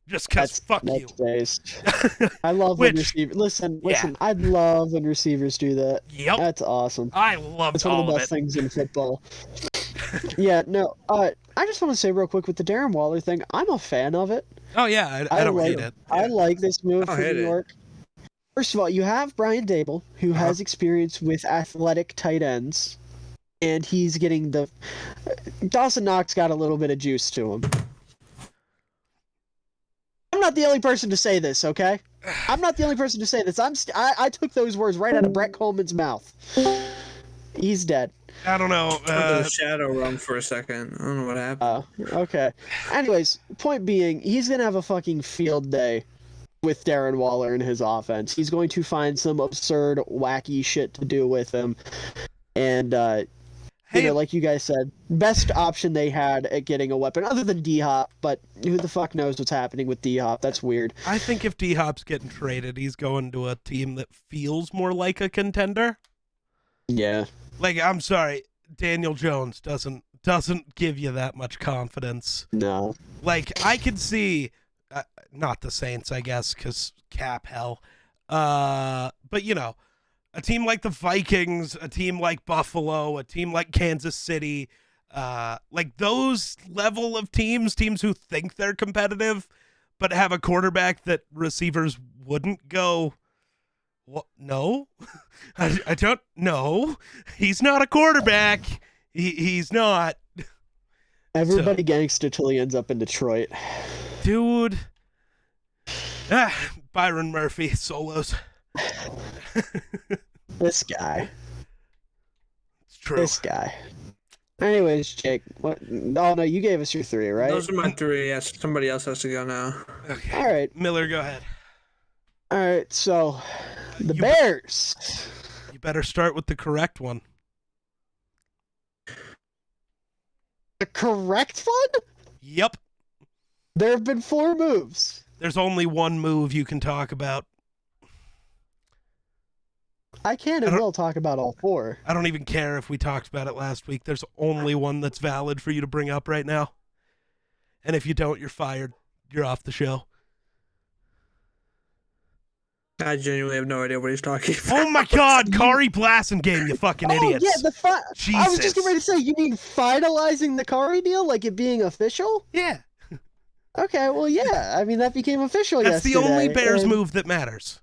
Just because, fuck you. I love when receivers... Listen, I love when receivers do that. Yep. That's awesome. I love It's one of the best things in football. Yeah, no, I just want to say real quick with the Darren Waller thing, I'm a fan of it. Oh yeah, I don't hate it. I like this move for New hate it. York. First of all, you have Brian Dable, who Uh-huh. has experience with athletic tight ends, and he's getting the Dawson Knox got a little bit of juice to him. I'm not the only person to say this, okay? I'm not the only person to say this. I took those words right out of Brett Coleman's mouth. He's dead. I don't know. The shadow realm for a second. I don't know what happened. Okay. Anyways, point being, he's gonna have a fucking field day with Darren Waller in his offense. He's going to find some absurd, wacky shit to do with him, and like you guys said, best option they had at getting a weapon other than D-Hop, but who the fuck knows what's happening with D-Hop? That's weird. I think if D-Hop's getting traded, he's going to a team that feels more like a contender. Yeah. Like, I'm sorry, Daniel Jones doesn't give you that much confidence. No. Like, I could see, not the Saints, I guess, because cap hell. But, you know, a team like the Vikings, a team like Buffalo, a team like Kansas City, like those level of teams who think they're competitive, but have a quarterback that receivers wouldn't go, what? No, I don't know. He's not a quarterback. He's not. Everybody gangsta till he ends up in Detroit. Dude. Byron Murphy solos. This guy. It's true. This guy. Anyways, Jake, what? Oh no, you gave us your 3, right? Those are my 3. Yes, somebody else has to go now. Okay. All right. Miller, go ahead. All right. So, the Bears. You better start with the correct one. The correct one? Yep. There have been 4 moves. There's only one move you can talk about. I can and will talk about all 4. I don't even care if we talked about it last week. There's only one that's valid for you to bring up right now. And if you don't, you're fired. You're off the show. I genuinely have no idea what he's talking about. Oh my God, Kari Blasingame, you fucking idiots. Yeah, I was just getting ready to say, you mean finalizing the Kari deal, like it being official? Yeah. Okay, well, yeah. I mean, that became official yesterday. That's the only Bears move that matters.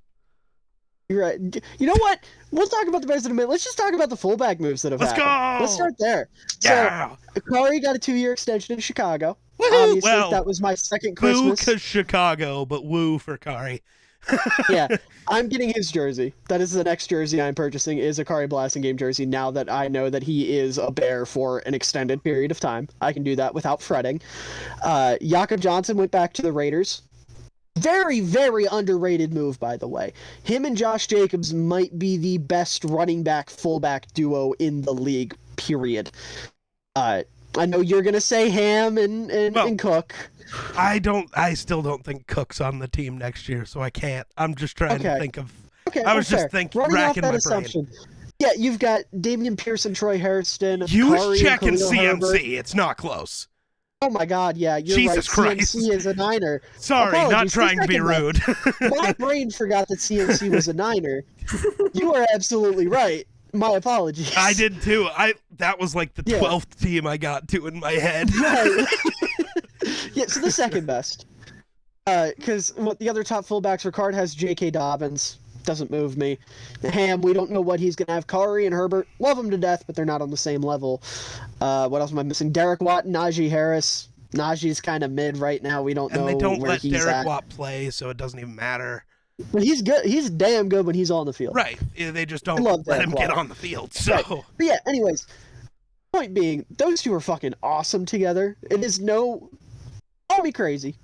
You're right. You know what? We'll talk about the Bears in a minute. Let's just talk about the fullback moves that have happened. Go! Let's start there. Yeah. So, Kari got a 2-year extension in Chicago. Woo-hoo! Obviously, well, that was my second boo Christmas. because Chicago, but woo for Kari. Yeah, I'm getting his jersey. That is the next jersey I'm purchasing, is a Kari Blasingame jersey, now that I know that he is a Bear for an extended period of time. I can do that without fretting. Jakob Johnson went back to the Raiders. Very, very underrated move, by the way. Him and Josh Jacobs might be the best running back fullback duo in the league, period. I know you're going to say Ham and Cook. I still don't think Cook's on the team next year, so I can't. I'm just trying to think of. Okay, I was just thinking, racking my brain. Yeah, you've got Damian Pearson, Troy Hairston, Use checking CMC. Herbert. It's not close. Oh my God, yeah, you're Jesus right. Christ. CMC is a Niner. Sorry, Apologies. not trying to be rude. My brain forgot that CMC was a Niner. You are absolutely right. My apologies. I did too. That was like the 12th team I got to in my head. Right. Yeah, so the second best. Because the other top fullbacks for Card has J.K. Dobbins. Doesn't move me. Ham, we don't know what he's going to have. Kari and Herbert, love them to death, but they're not on the same level. What else am I missing? Derek Watt, Najee Harris. Najee's kind of mid right now. We don't know where he's at. And they don't let Derek Watt play, so it doesn't even matter. But he's good. He's damn good when he's on the field. Right. They just don't let him get on the field. So. Right. But yeah, anyways, point being, those two are fucking awesome together. It is no... Call me crazy,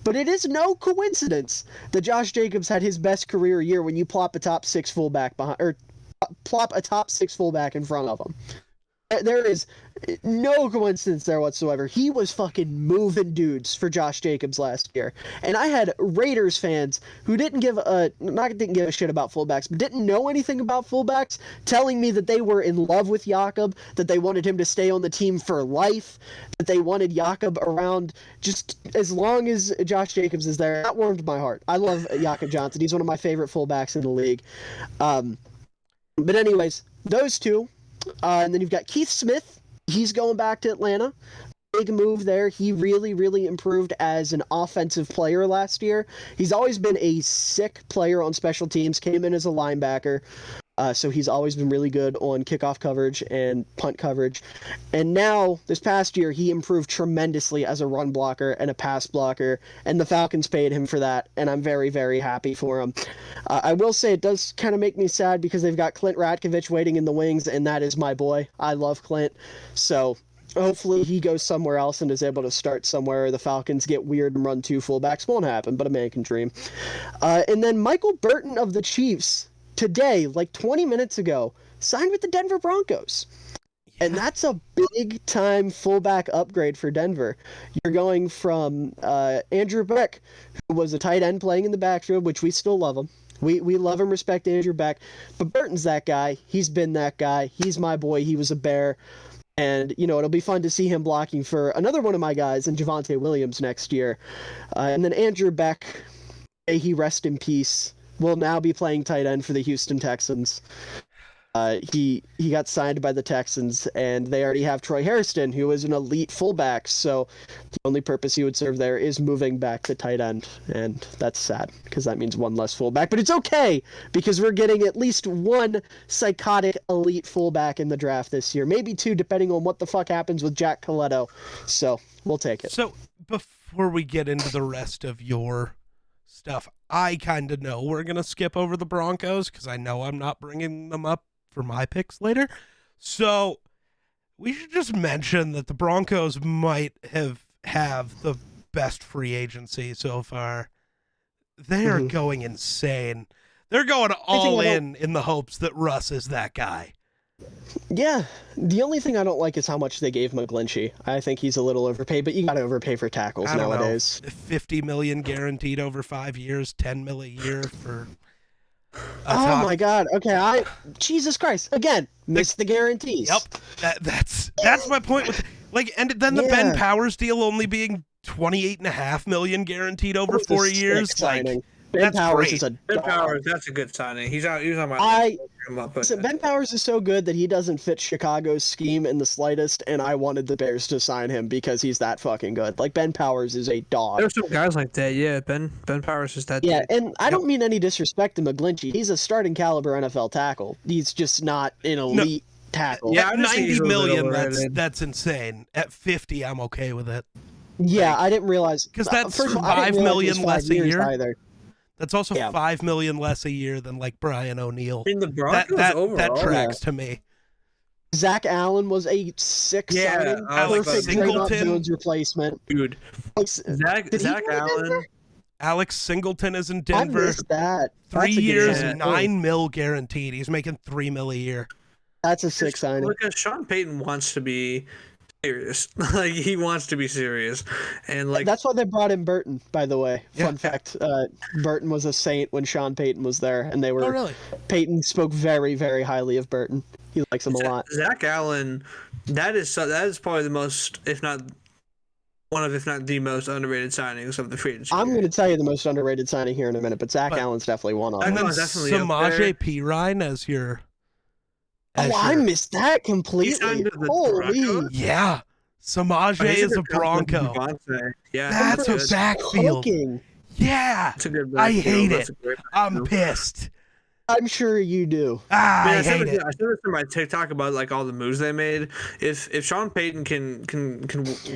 but it is no coincidence that Josh Jacobs had his best career year when you plop a top 6 fullback behind, or plop a top 6 fullback in front of him. There is no coincidence there whatsoever. He was fucking moving dudes for Josh Jacobs last year. And I had Raiders fans who didn't give a shit about fullbacks, but didn't know anything about fullbacks, telling me that they were in love with Jakob, that they wanted him to stay on the team for life, that they wanted Jakob around just as long as Josh Jacobs is there. That warmed my heart. I love Jakob Johnson. He's one of my favorite fullbacks in the league. But anyways, those two. And then you've got Keith Smith. He's going back to Atlanta. big move there. He really, really improved as an offensive player last year. He's always been a sick player on special teams, came in as a linebacker. So he's always been really good on kickoff coverage and punt coverage. And now, this past year, he improved tremendously as a run blocker and a pass blocker, and the Falcons paid him for that, and I'm very, very happy for him. I will say it does kind of make me sad because they've got Clint Ratkovich waiting in the wings, and that is my boy. I love Clint. So hopefully he goes somewhere else and is able to start somewhere. The Falcons get weird and run 2 fullbacks. Won't happen, but a man can dream. And then Michael Burton of the Chiefs, today, like 20 minutes ago, signed with the Denver Broncos. Yeah. And that's a big-time fullback upgrade for Denver. You're going from Andrew Beck, who was a tight end playing in the backfield, which we still love him. We love and respect Andrew Beck. But Burton's that guy. He's been that guy. He's my boy. He was a Bear. And, it'll be fun to see him blocking for another one of my guys in Javonte Williams next year. And then Andrew Beck, may he rest in peace, will now be playing tight end for the Houston Texans. He got signed by the Texans, and they already have Troy Hairston, who is an elite fullback, so the only purpose he would serve there is moving back to tight end, and that's sad, because that means one less fullback, but it's okay, because we're getting at least one psychotic elite fullback in the draft this year, maybe 2, depending on what the fuck happens with Jack Coletto, so we'll take it. So, before we get into the rest of your stuff, I kind of know we're going to skip over the Broncos because I know I'm not bringing them up for my picks later. So we should just mention that the Broncos might have the best free agency so far. They are going insane. They're going all in the hopes that Russ is that guy. Yeah, the only thing I don't like is how much they gave McGlinchey. I think he's a little overpaid, but you got to overpay for tackles nowadays. $50 million guaranteed over 5 years, $10 million a year for. My God! Okay, Jesus Christ! Again, missed the guarantees. Yep, that's my point. With and then the Ben Powers deal only being $28.5 million guaranteed over 4 years. Ben Powers is Ben Powers, that's a good signing. He's on my Ben Powers is so good that he doesn't fit Chicago's scheme in the slightest, and I wanted the Bears to sign him because he's that fucking good. Ben Powers is a dog. There's some guys like that, yeah. Ben Powers is that. Yeah, and I don't mean any disrespect to McGlinchey. He's a starting caliber NFL tackle. He's just not an elite tackle. Yeah, $90 million. That's insane. At 50, I'm okay with it. Yeah, I didn't realize because that's $5 million less a year. Either. That's also $5 million less a year than Brian O'Neill. In the Broncos that tracks to me. Zach Allen was a sick signing. Alex Singleton Jones replacement. Dude, Zach Allen. Alex Singleton is in Denver. I missed that. 3 years, $9 million guaranteed. He's making $3 million a year. That's a sick signing. Because Sean Payton wants to be serious. He wants to be serious, and that's why they brought in Burton. By the way, fun fact: Burton was a Saint when Sean Payton was there, and they were. Oh, really? Payton spoke very, very highly of Burton. He likes him a lot. Zach Allen, that is probably the most, if not the most underrated signings of the free agency. I'm going to tell you the most underrated signing here in a minute, but Zach Allen's definitely one of them. And then Samaje Perine as your. I missed that completely. Holy. Yeah. Samaje is a Bronco. Yeah, that's a backfield. Yeah. That's a good I hate it. I'm pissed. I'm sure you do. I hate it. I said this in my TikTok about all the moves they made. If Sean Payton can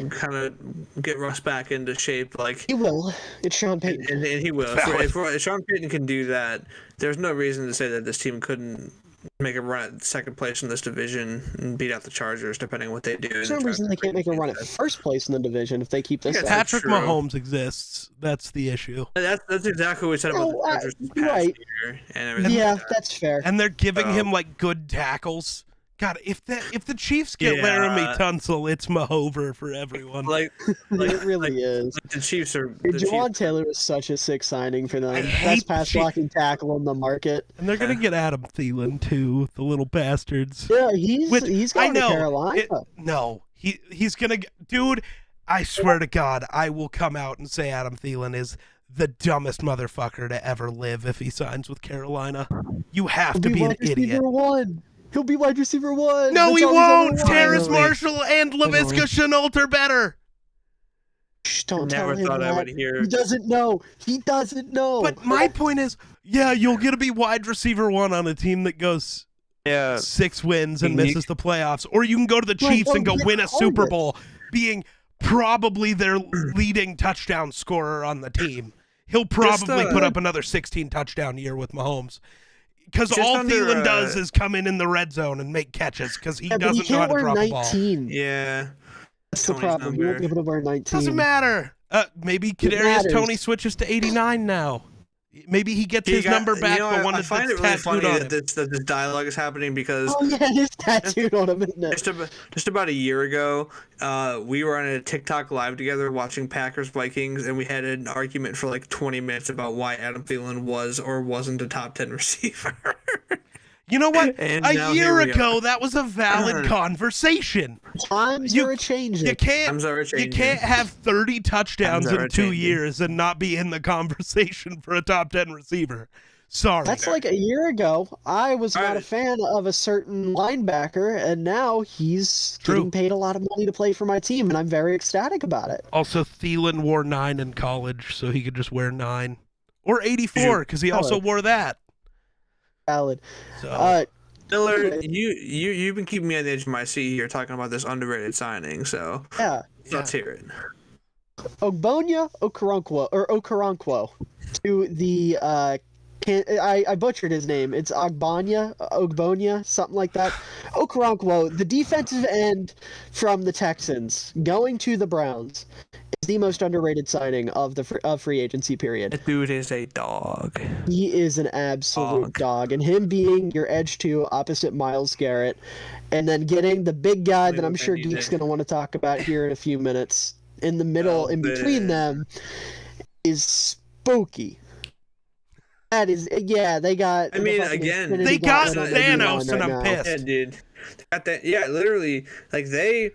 kind of get Russ back into shape, he will. It's Sean Payton, and he will. If Sean Payton can do that, there's no reason to say that this team couldn't make a run at second place in this division and beat out the Chargers, depending on what they do. There's no reason they can't make a run at first place in the division if they keep this up. Patrick Mahomes exists. That's the issue. That's exactly what we said about the Chargers this past year and everything. Yeah, that's fair. And they're giving him good tackles. God, if the Chiefs get Laramie Tunsil, it's Mahover for everyone. It really is. The Chiefs are. Jawan Taylor was such a sick signing for them. Best pass blocking tackle on the market. And they're gonna get Adam Thielen too, the little bastards. Yeah, he's going to Carolina. He's gonna dude. I swear to God, I will come out and say Adam Thielen is the dumbest motherfucker to ever live if he signs with Carolina. You have to be an idiot. He'll be wide receiver 1. No, That's he all he's won't. ever Terrace wanted. Marshall and LaVisca Chenault are better. Shh, don't Never tell him thought that. I would hear. He doesn't know. He doesn't know. But my point is, yeah, you'll get to be wide receiver 1 on a team that goes 6 wins and misses the playoffs, or you can go to the Chiefs and go win a Super Bowl, being probably their leading touchdown scorer on the team. He'll probably put up another 16 touchdown year with Mahomes. Because all Thielen does is come in the red zone and make catches because he doesn't know how to drop a ball. Yeah. That's the problem. You won't be able to wear 19. Doesn't matter. Maybe Kadarius Toney switches to 89 now. Maybe he gets his number back, but one I find it really funny that this dialogue is happening because it is tattooed on him, isn't it? Just about a year ago, we were on a TikTok live together watching Packers Vikings, and we had an argument for like 20 minutes about why Adam Thielen was or wasn't a top 10 receiver. You know what? A year ago, that was a valid conversation. Times are changing. You can't have 30 touchdowns in 2 years and not be in the conversation for a top 10 receiver. Sorry. That's like a year ago. I was not a fan of a certain linebacker, and now he's getting paid a lot of money to play for my team, and I'm very ecstatic about it. Also, Thielen wore 9 in college, so he could just wear 9. Or 84, because he also wore that. Valid. So, Dillard, you've been keeping me on the edge of my seat here talking about this underrated signing, so let's hear it. Okoronkwo to the I butchered his name. It's Ogbonya, something like that. Okoronkwo, the defensive end from the Texans, going to the Browns, is the most underrated signing of the free agency period. That dude is a dog. He is an absolute dog. And him being your edge 2 opposite Myles Garrett, and then getting the big guy that I'm sure Geek's going to want to talk about here in a feh minutes, in the middle, in between them, is spooky. That is, they got. I mean, again, they got Thanos, and I'm pissed. Yeah, dude. They got that. Yeah, literally, like they.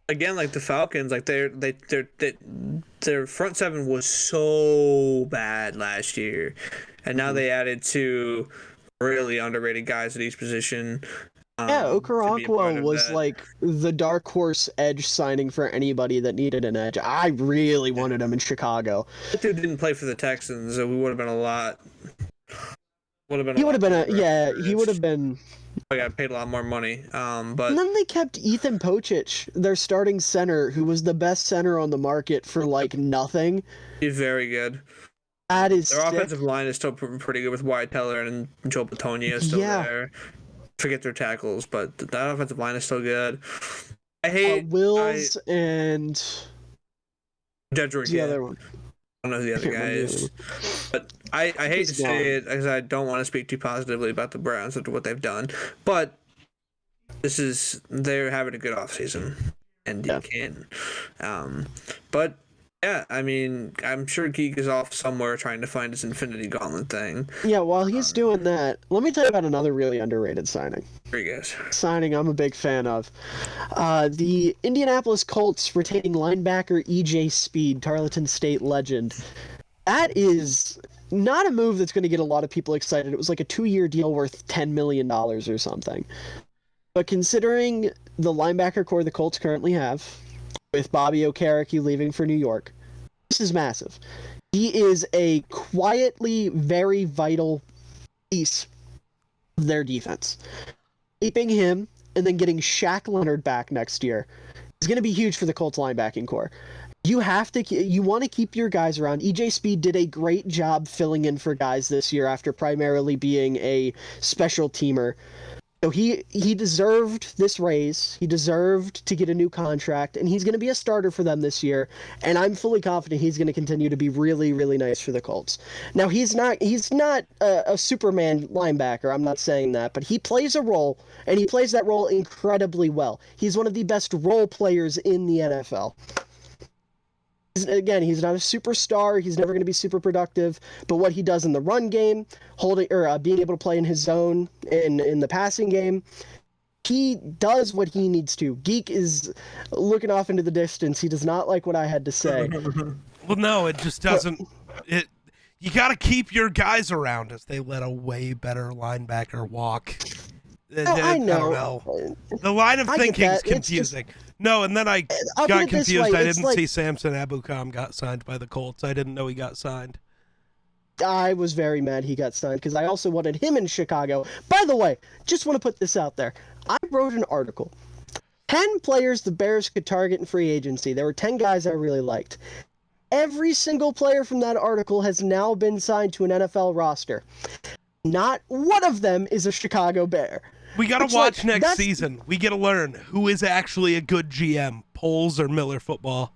Again, like the Falcons, like their front 7 was so bad last year, and now they added 2 really underrated guys at each position. Okoronkwo was like the dark horse edge signing for anybody that needed an edge. I really wanted him in Chicago. That dude didn't play for the Texans, so we would have been a lot. He would have been. I got paid a lot more money, but and then they kept Ethan Pocic, their starting center, who was the best center on the market for like nothing. He's very good. That is their offensive line is still pretty good with Wyatt Teller and Joe Patonia still there. Forget their tackles, but that offensive line is still good. I hate Wills and Jedrick. The other one. I don't know who the other guy is, but I hate to say it because I don't want to speak too positively about the Browns after what they've done, but they're having a good offseason, and you can. But yeah, I mean, I'm sure Geek is off somewhere trying to find his Infinity Gauntlet thing. Yeah, while he's doing that, let me tell you about another really underrated signing. Very good. Signing I'm a big fan of. The Indianapolis Colts retaining linebacker E.J. Speed, Tarleton State legend. That is not a move that's going to get a lot of people excited. It was like a 2-year deal worth $10 million or something. But considering the linebacker core the Colts currently have, with Bobby Okereke leaving for New York, this is massive. He is a quietly very vital piece of their defense. Keeping him and then getting Shaq Leonard back next year is going to be huge for the Colts linebacking core. You want to keep your guys around. EJ Speed did a great job filling in for guys this year after primarily being a special teamer. So he deserved this raise. He deserved to get a new contract, and he's going to be a starter for them this year. And I'm fully confident he's going to continue to be really, really nice for the Colts. Now he's not a Superman linebacker. I'm not saying that, but he plays a role, and he plays that role incredibly well. He's one of the best role players in the NFL. Again, he's not a superstar. He's never going to be super productive. But what he does in the run game, being able to play in his zone in the passing game, he does what he needs to. Geek is looking off into the distance. He does not like what I had to say. Well, no, it just doesn't. You got to keep your guys around as they let a way better linebacker walk. I know. I don't know. The line of thinking is confusing. No, and then I got confused. I didn't see Samson Ebukam got signed by the Colts. I didn't know he got signed. I was very mad he got signed because I also wanted him in Chicago. By the way, just want to put this out there. I wrote an article. 10 players the Bears could target in free agency. There were 10 guys I really liked. Every single player from that article has now been signed to an NFL roster. Not one of them is a Chicago Bear. We got to watch next season. We got to learn who is actually a good GM, Poles or Miller Football.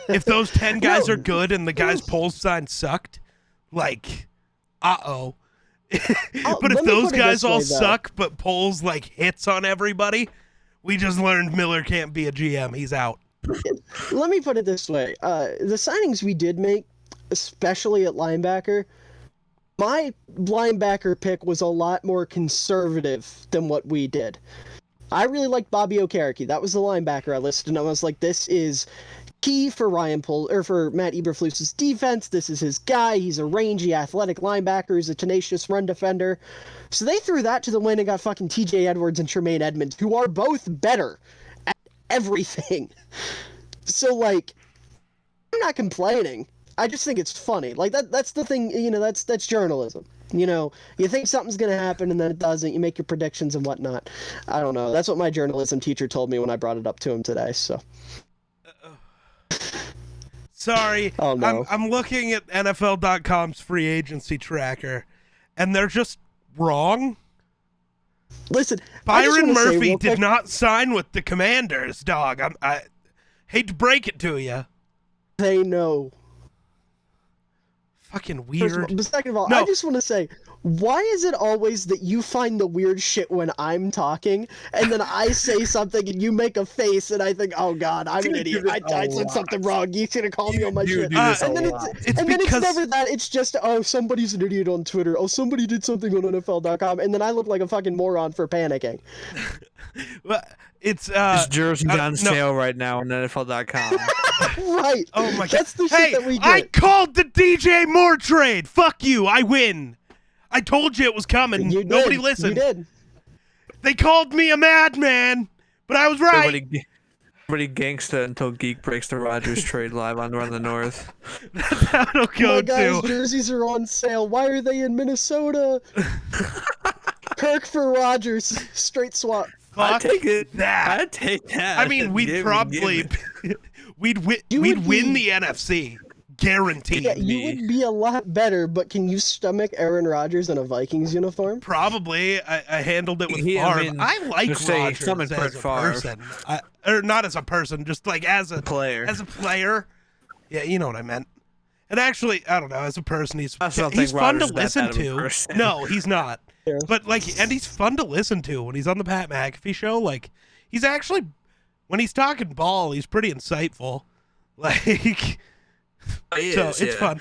If those 10 guys are good and the guys Poles signed sucked, like, uh-oh. But if those guys all suck, but Poles, like, hits on everybody, we just learned Miller can't be a GM. He's out. Let me put it this way. The signings we did make, especially at linebacker, my linebacker pick was a lot more conservative than what we did. I really liked Bobby Okereke. That was the linebacker I listed, and I was like, this is key for for Matt Eberflus's defense. This is his guy. He's a rangy, athletic linebacker. He's a tenacious run defender. So they threw that to the wind and got fucking TJ Edwards and Tremaine Edmonds, who are both better at everything. So, like, I'm not complaining. I just think it's funny. Like, that's the thing, that's journalism. You think something's going to happen and then it doesn't. You make your predictions and whatnot. I don't know. That's what my journalism teacher told me when I brought it up to him today, so. Sorry. Oh, no. I'm looking at NFL.com's free agency tracker, and they're just wrong. Listen, Byron Murphy did not sign with the Commanders, dog. I hate to break it to you. They know. Fucking weird. But second of all, I just want to say, why is it always that you find the weird shit when I'm talking, and then I say something and you make a face, and I think, oh god, I'm an idiot. I said something wrong. You should have called me on my shit. And then it's never that. It's just, oh, somebody's an idiot on Twitter. Oh, somebody did something on NFL.com, and then I look like a fucking moron for panicking. Well, it's His jersey's on sale right now on NFL.com. Right. Oh my god. That's the shit that we get. I called the DJ Moore trade. Fuck you. I win. I told you it was coming. Nobody listened. You did. They called me a madman, but I was right. Everybody gangsta until Geek breaks the Rodgers trade live on Run the North. That'll go my guys' jerseys are on sale. Why are they in Minnesota? Kirk for Rodgers. Straight swap. I'd take it. I'd take that. I mean, we'd probably we'd win the NFC. Guaranteed. Yeah, you would be a lot better, but can you stomach Aaron Rodgers in a Vikings uniform? Probably. I handled it with Favre. I like Rodgers as a person. Or not as a person, just like as a player. As a player. Yeah, you know what I meant. And actually, I don't know, as a person, he's fun to listen to. No, he's not. Yeah. But, and he's fun to listen to when he's on the Pat McAfee show. He's actually, when he's talking ball, he's pretty insightful. It's fun.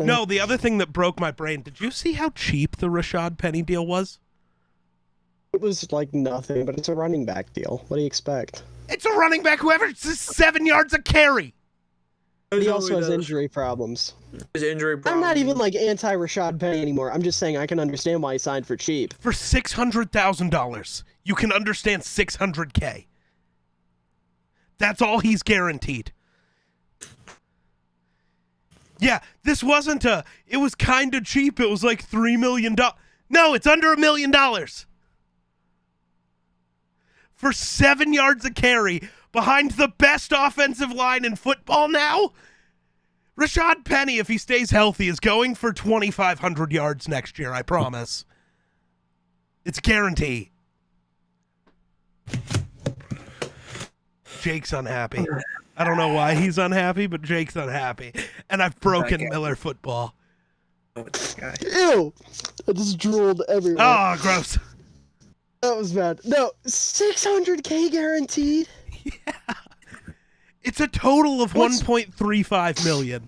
No, the other thing that broke my brain, did you see how cheap the Rashad Penny deal was? It was like nothing, but it's a running back deal. What do you expect? It's a running back who averages 7 yards a carry. He also has injury problems. I'm not even anti-Rashad Penny anymore. I'm just saying I can understand why he signed for cheap. For $600,000, you can understand $600K. That's all he's guaranteed. Yeah, this wasn't it was kind of cheap. It was like $3 million. No, it's under $1 million. For 7 yards a carry behind the best offensive line in football now. Rashad Penny, if he stays healthy, is going for 2,500 yards next year, I promise. It's a guarantee. Jake's unhappy. I don't know why he's unhappy, but Jake's unhappy. And I've broken Miller Football. Ew! I just drooled everywhere. Oh, gross. That was bad. No, $600K guaranteed? Yeah. It's a total of $1.35 million.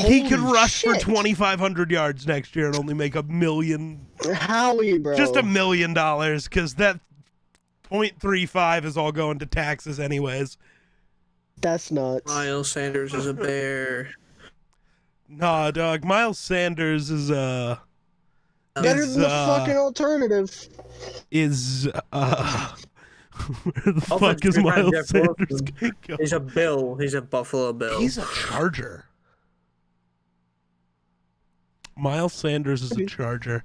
He could rush for 2,500 yards next year and only make $1 million. Howie, bro. Just $1 million, because that 0.35 is all going to taxes anyways. That's nuts. Miles Sanders is a Bear. Nah, dog. Miles Sanders is Better than the fucking alternative. Where the fuck is Miles Sanders gonna go? He's a Bill. He's a Buffalo Bill. He's a Charger. Miles Sanders is a Charger.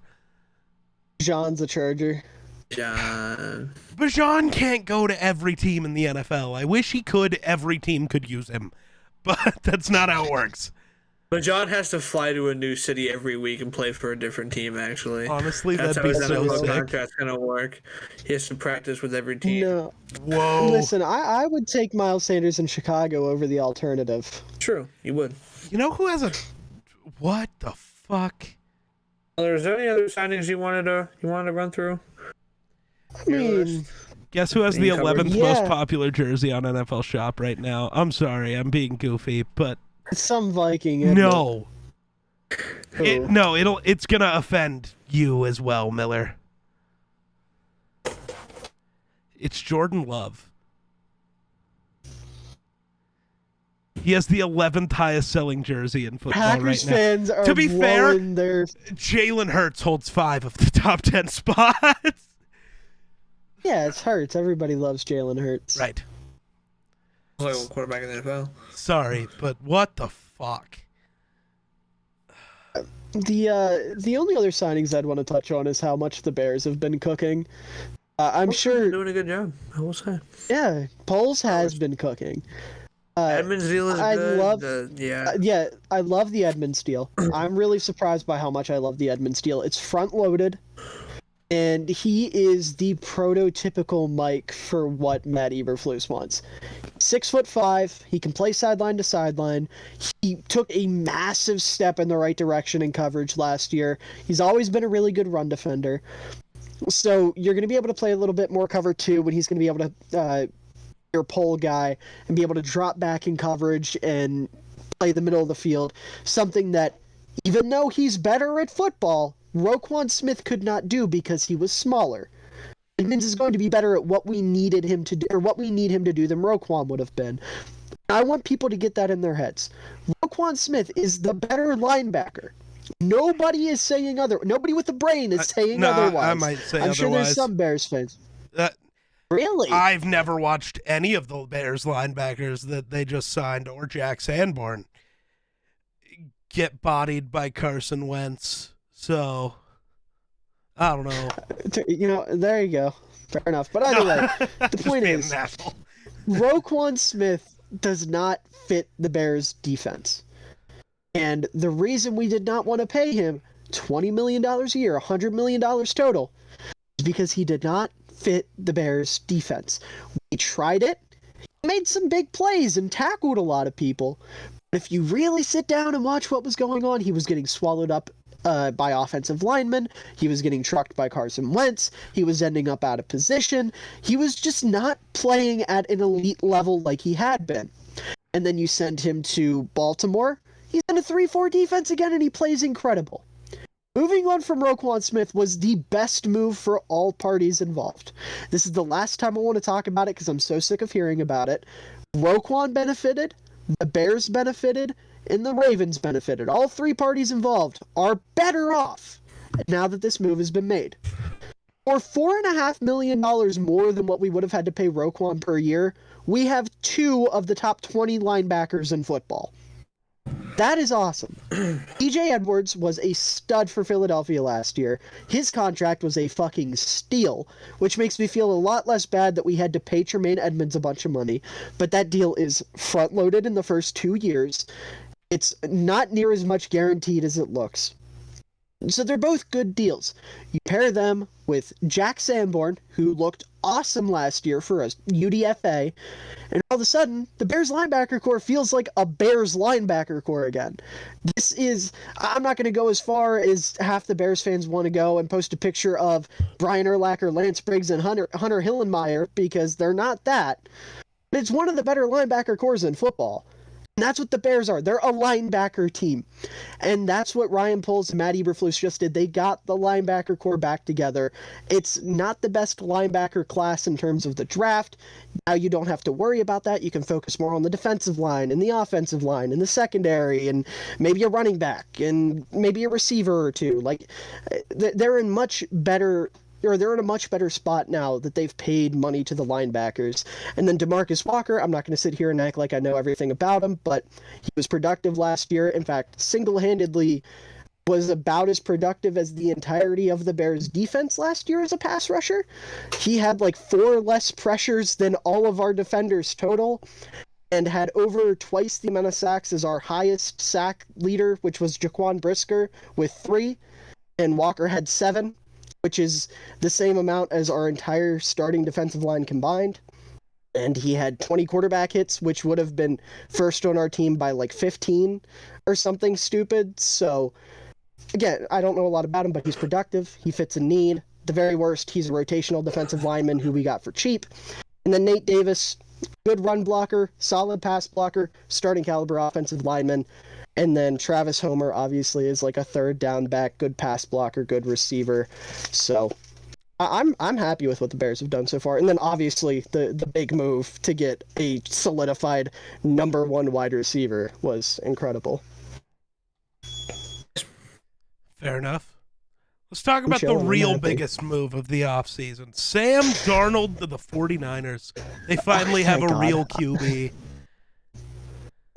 John's a Charger. John. Bijan can't go to every team in the NFL. I wish he could. Every team could use him. But that's not how it works. But John has to fly to a new city every week and play for a different team, actually. Honestly, that's that'd how be his so NFL sick. contract's going to work. He has to practice with every team. No. Whoa. Listen, I would take Miles Sanders in Chicago over the alternative. True, you would. You know who has a... What the fuck? Well, is there any other signings you wanted to run through? I mean... Guess who has the 11th Yeah. most popular jersey on NFL Shop right now? I'm sorry, I'm being goofy, but... Some Viking. isn't No. it? It's gonna offend you as well, Miller. It's Jordan Love. He has the 11th highest selling jersey in football Packers right now. fans are To be fair, blowing their... Jalen Hurts holds 5 of the top 10 spots. Yeah, it's Hurts. Everybody loves Jalen Hurts. Right. Only one quarterback in the NFL. Sorry, but what the fuck? The only other signings I'd want to touch on is how much the Bears have been cooking. I'm sure... Doing a good job, I will say. Yeah, Poles has been cooking. Edmonds deal is I good. love... I love the Edmonds deal. I'm really surprised by how much I love the Edmonds deal. It's front-loaded, and he is the prototypical Mike for what Matt Eberflus wants. 6'5", he can play sideline to sideline. He took a massive step in the right direction in coverage last year. He's always been a really good run defender. So you're going to be able to play a little bit more cover 2 when he's going to be able to your pole guy and be able to drop back in coverage and play the middle of the field. Something that, even though he's better at football, Roquan Smith could not do because he was smaller. Edmonds is going to be better at what we needed him to do, or what we need him to do, than Roquan would have been. I want people to get that in their heads. Roquan Smith is the better linebacker. Nobody is saying nobody with a brain is saying otherwise. I might say I'm sure there's some Bears fans. Really? I've never watched any of the Bears linebackers that they just signed or Jack Sanborn get bodied by Carson Wentz. So, I don't know. There you go. Fair enough. But anyway, the point is, Roquan Smith does not fit the Bears' defense. And the reason we did not want to pay him $20 million a year, $100 million total, is because he did not fit the Bears' defense. We tried it. He made some big plays and tackled a lot of people. But if you really sit down and watch what was going on, he was getting swallowed up by offensive linemen. He was getting trucked by Carson Wentz. He was ending up out of position. He was just not playing at an elite level like he had been. And then you send him to Baltimore. He's in a 3-4 defense again, and he plays incredible. Moving on from Roquan Smith was the best move for all parties involved. This is the last time I want to talk about it because I'm so sick of hearing about it. Roquan benefited, the Bears benefited, and the Ravens benefited. All 3 parties involved are better off now that this move has been made. For $4.5 million more than what we would have had to pay Roquan per year, we have 2 of the top 20 linebackers in football. That is awesome. E.J. Edwards was a stud for Philadelphia last year. His contract was a fucking steal, which makes me feel a lot less bad that we had to pay Tremaine Edmonds a bunch of money. But that deal is front-loaded in the first 2 years. It's not near as much guaranteed as it looks. So they're both good deals. You pair them with Jack Sanborn, who looked awesome last year for a UDFA, and all of a sudden, the Bears linebacker core feels like a Bears linebacker core again. This is, I'm not going to go as far as half the Bears fans want to go and post a picture of Brian Urlacher, Lance Briggs, and Hunter Hillenmeyer, because they're not that. But it's one of the better linebacker cores in football. And that's what the Bears are. They're a linebacker team. And that's what Ryan Poles and Matt Eberflus just did. They got the linebacker core back together. It's not the best linebacker class in terms of the draft. Now you don't have to worry about that. You can focus more on the defensive line and the offensive line and the secondary and maybe a running back and maybe a receiver or two. Like, they're in much better... or they're in a much better spot now that they've paid money to the linebackers. And then DeMarcus Walker, I'm not going to sit here and act like I know everything about him, but he was productive last year. In fact, single-handedly was about as productive as the entirety of the Bears' defense last year as a pass rusher. He had like 4 less pressures than all of our defenders total and had over twice the amount of sacks as our highest sack leader, which was Jaquan Brisker, with 3, and Walker had 7. Which is the same amount as our entire starting defensive line combined. And he had 20 quarterback hits, which would have been first on our team by like 15 or something stupid. So, again, I don't know a lot about him, but he's productive. He fits a need. At the very worst, he's a rotational defensive lineman who we got for cheap. And then Nate Davis, good run blocker, solid pass blocker, starting caliber offensive lineman. And then Travis Homer, obviously, is like a third down back, good pass blocker, good receiver. So I'm happy with what the Bears have done so far. And then, obviously, the big move to get a solidified number 1 wide receiver was incredible. Fair enough. Let's talk about the real biggest move of the offseason. Sam Darnold to the 49ers. They finally have a real QB.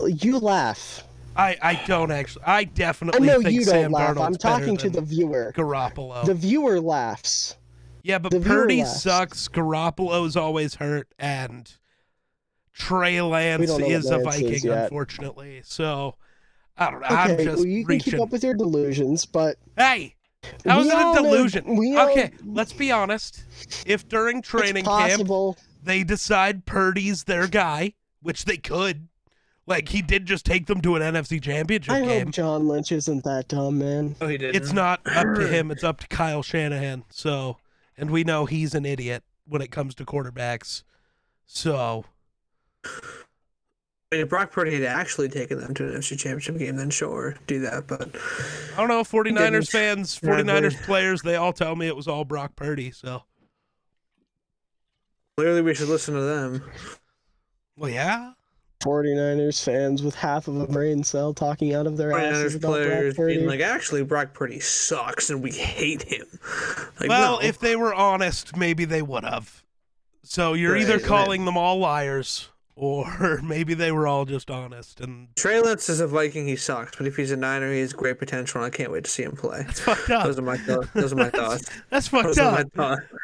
You laugh. I don't actually. I definitely know think you don't Sam laugh. Darnold's I'm talking to the viewer. Garoppolo. The viewer laughs. Yeah, but Purdy sucks. Garoppolo's always hurt, and Trey Lance is a Viking, unfortunately. So I don't know. Okay, I'm just you can reaching. keep up with your delusions, but hey, how is it a delusion? Okay, all... let's be honest. If during training camp they decide Purdy's their guy, which they could. Like, he did just take them to an NFC Championship game. I hope John Lynch isn't that dumb, man. Oh, he didn't. It's not up to him. It's up to Kyle Shanahan. So, and we know he's an idiot when it comes to quarterbacks. So. I mean, if Brock Purdy had actually taken them to an NFC Championship game, then sure, do that. But I don't know, 49ers fans, 49ers players, they all tell me it was all Brock Purdy. So. Clearly, we should listen to them. Well, yeah. 49ers fans with half of a brain cell talking out of their asses about Brock Purdy. Being like, actually, Brock Purdy sucks and we hate him. Like, well, no. if they were honest, maybe they would have. So you're either calling them all liars, or maybe they were all just honest. And Trey Lance is a Viking, he sucks. But if he's a Niner, he has great potential, and I can't wait to see him play. That's fucked up. Those are my thoughts. That's fucked up.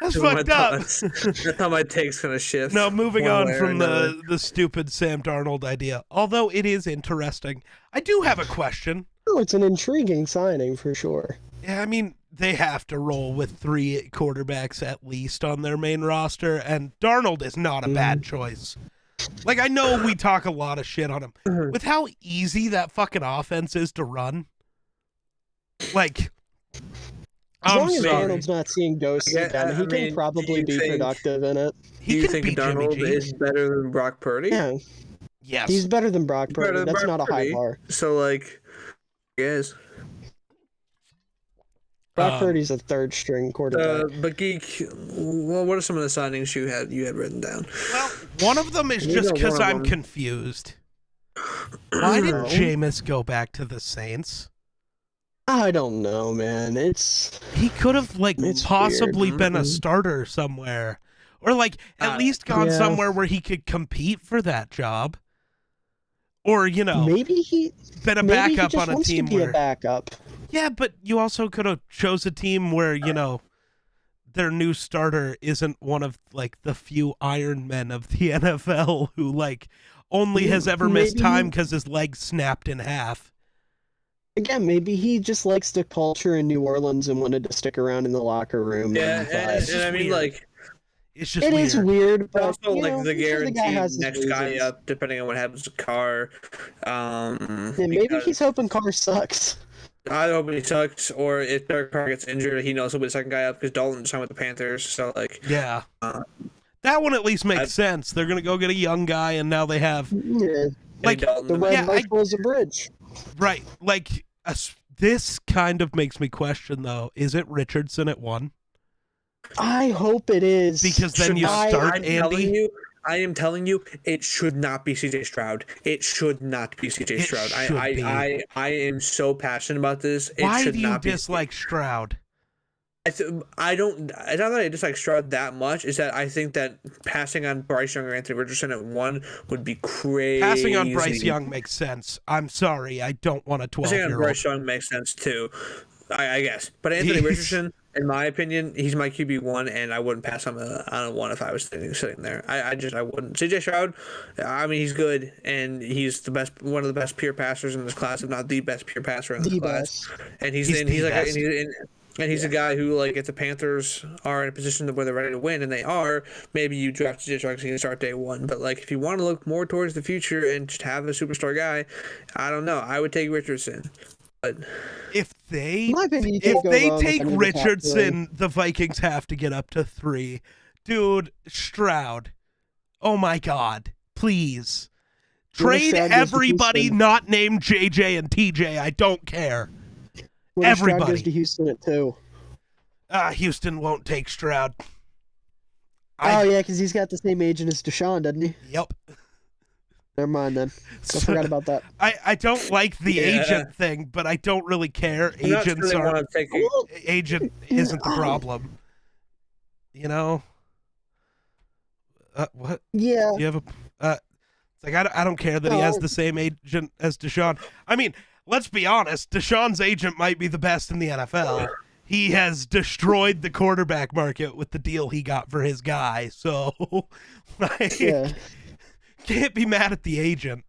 That's fucked up. That's how my take's going to shift. No, moving on from the stupid Sam Darnold idea. Although it is interesting. I do have a question. Oh, it's an intriguing signing for sure. Yeah, I mean, they have to roll with 3 quarterbacks at least on their main roster, and Darnold is not a bad choice. Like, I know we talk a lot of shit on him. With how easy that fucking offense is to run, like, as long as Darnold's not seeing ghosts again, he can probably be productive in it. Do you think Darnold is better than Brock Purdy? Yeah. Yes. He's better than Brock Purdy. That's not a high bar. So, like, yes. Brock Purdy's a third-string quarterback. But Geek, well, what are some of the signings you had written down? Well, one of them is just because I'm confused. Why did Jameis go back to the Saints? I don't know, man. He could have possibly been a starter somewhere, or at least gone somewhere where he could compete for that job, or maybe he been a backup on a wants team to be a backup. Yeah, but you also could have chose a team where, their new starter isn't one of, the few Iron Men of the NFL who, only has ever missed time because his leg snapped in half. Again, maybe he just likes the culture in New Orleans and wanted to stick around in the locker room. Yeah, and I mean, it's just weird. It is weird, but also the guaranteed next guy up, depending on what happens to Carr. Maybe he's hoping Carr sucks. I hope he sucks, or if Derek Carr gets injured, he knows he'll be the second guy up because Dalton signed with the Panthers. So, yeah. That one at least makes sense. They're gonna go get a young guy, and now they have the red light was a bridge. Right. Like this kind of makes me question though. Is it Richardson at 1? I hope it is, because then you start Andy. I am telling you, it should not be CJ Stroud. It should not be CJ Stroud. I am so passionate about this. Why do you dislike Stroud? It's not that I dislike Stroud that much. It's that I think that passing on Bryce Young or Anthony Richardson at 1 would be crazy. Passing on Bryce Young makes sense. I'm sorry, I don't want a 12-year-old. Passing on Bryce Young makes sense too, I guess. But Anthony Richardson, in my opinion, he's my QB1, and I wouldn't pass on a 1 if I was sitting there. I wouldn't. CJ Stroud, I mean, he's good, and he's one of the best pure passers in this class, if not the best pure passer in this class. And he's a guy who, like, if the Panthers are in a position where they're ready to win, and they are, maybe you draft CJ Stroud because he can start day 1. But, like, if you want to look more towards the future and just have a superstar guy, I don't know. I would take Richardson. But if they take Richardson, the Vikings have to get up to 3. Dude, Stroud. Oh, my God. Please. Trade everybody not named JJ and TJ. I don't care. Everybody Stroud goes to Houston at 2. Houston won't take Stroud. Yeah, because he's got the same agent as Deshaun, doesn't he? Yep. Never mind then. I forgot about that. I don't like the agent thing, but I don't really care. Agent isn't the problem. You know? What? Yeah. You have a it's like I don't care that he has the same agent as Deshaun. I mean, let's be honest, Deshaun's agent might be the best in the NFL. He has destroyed the quarterback market with the deal he got for his guy. So, like, can't be mad at the agent.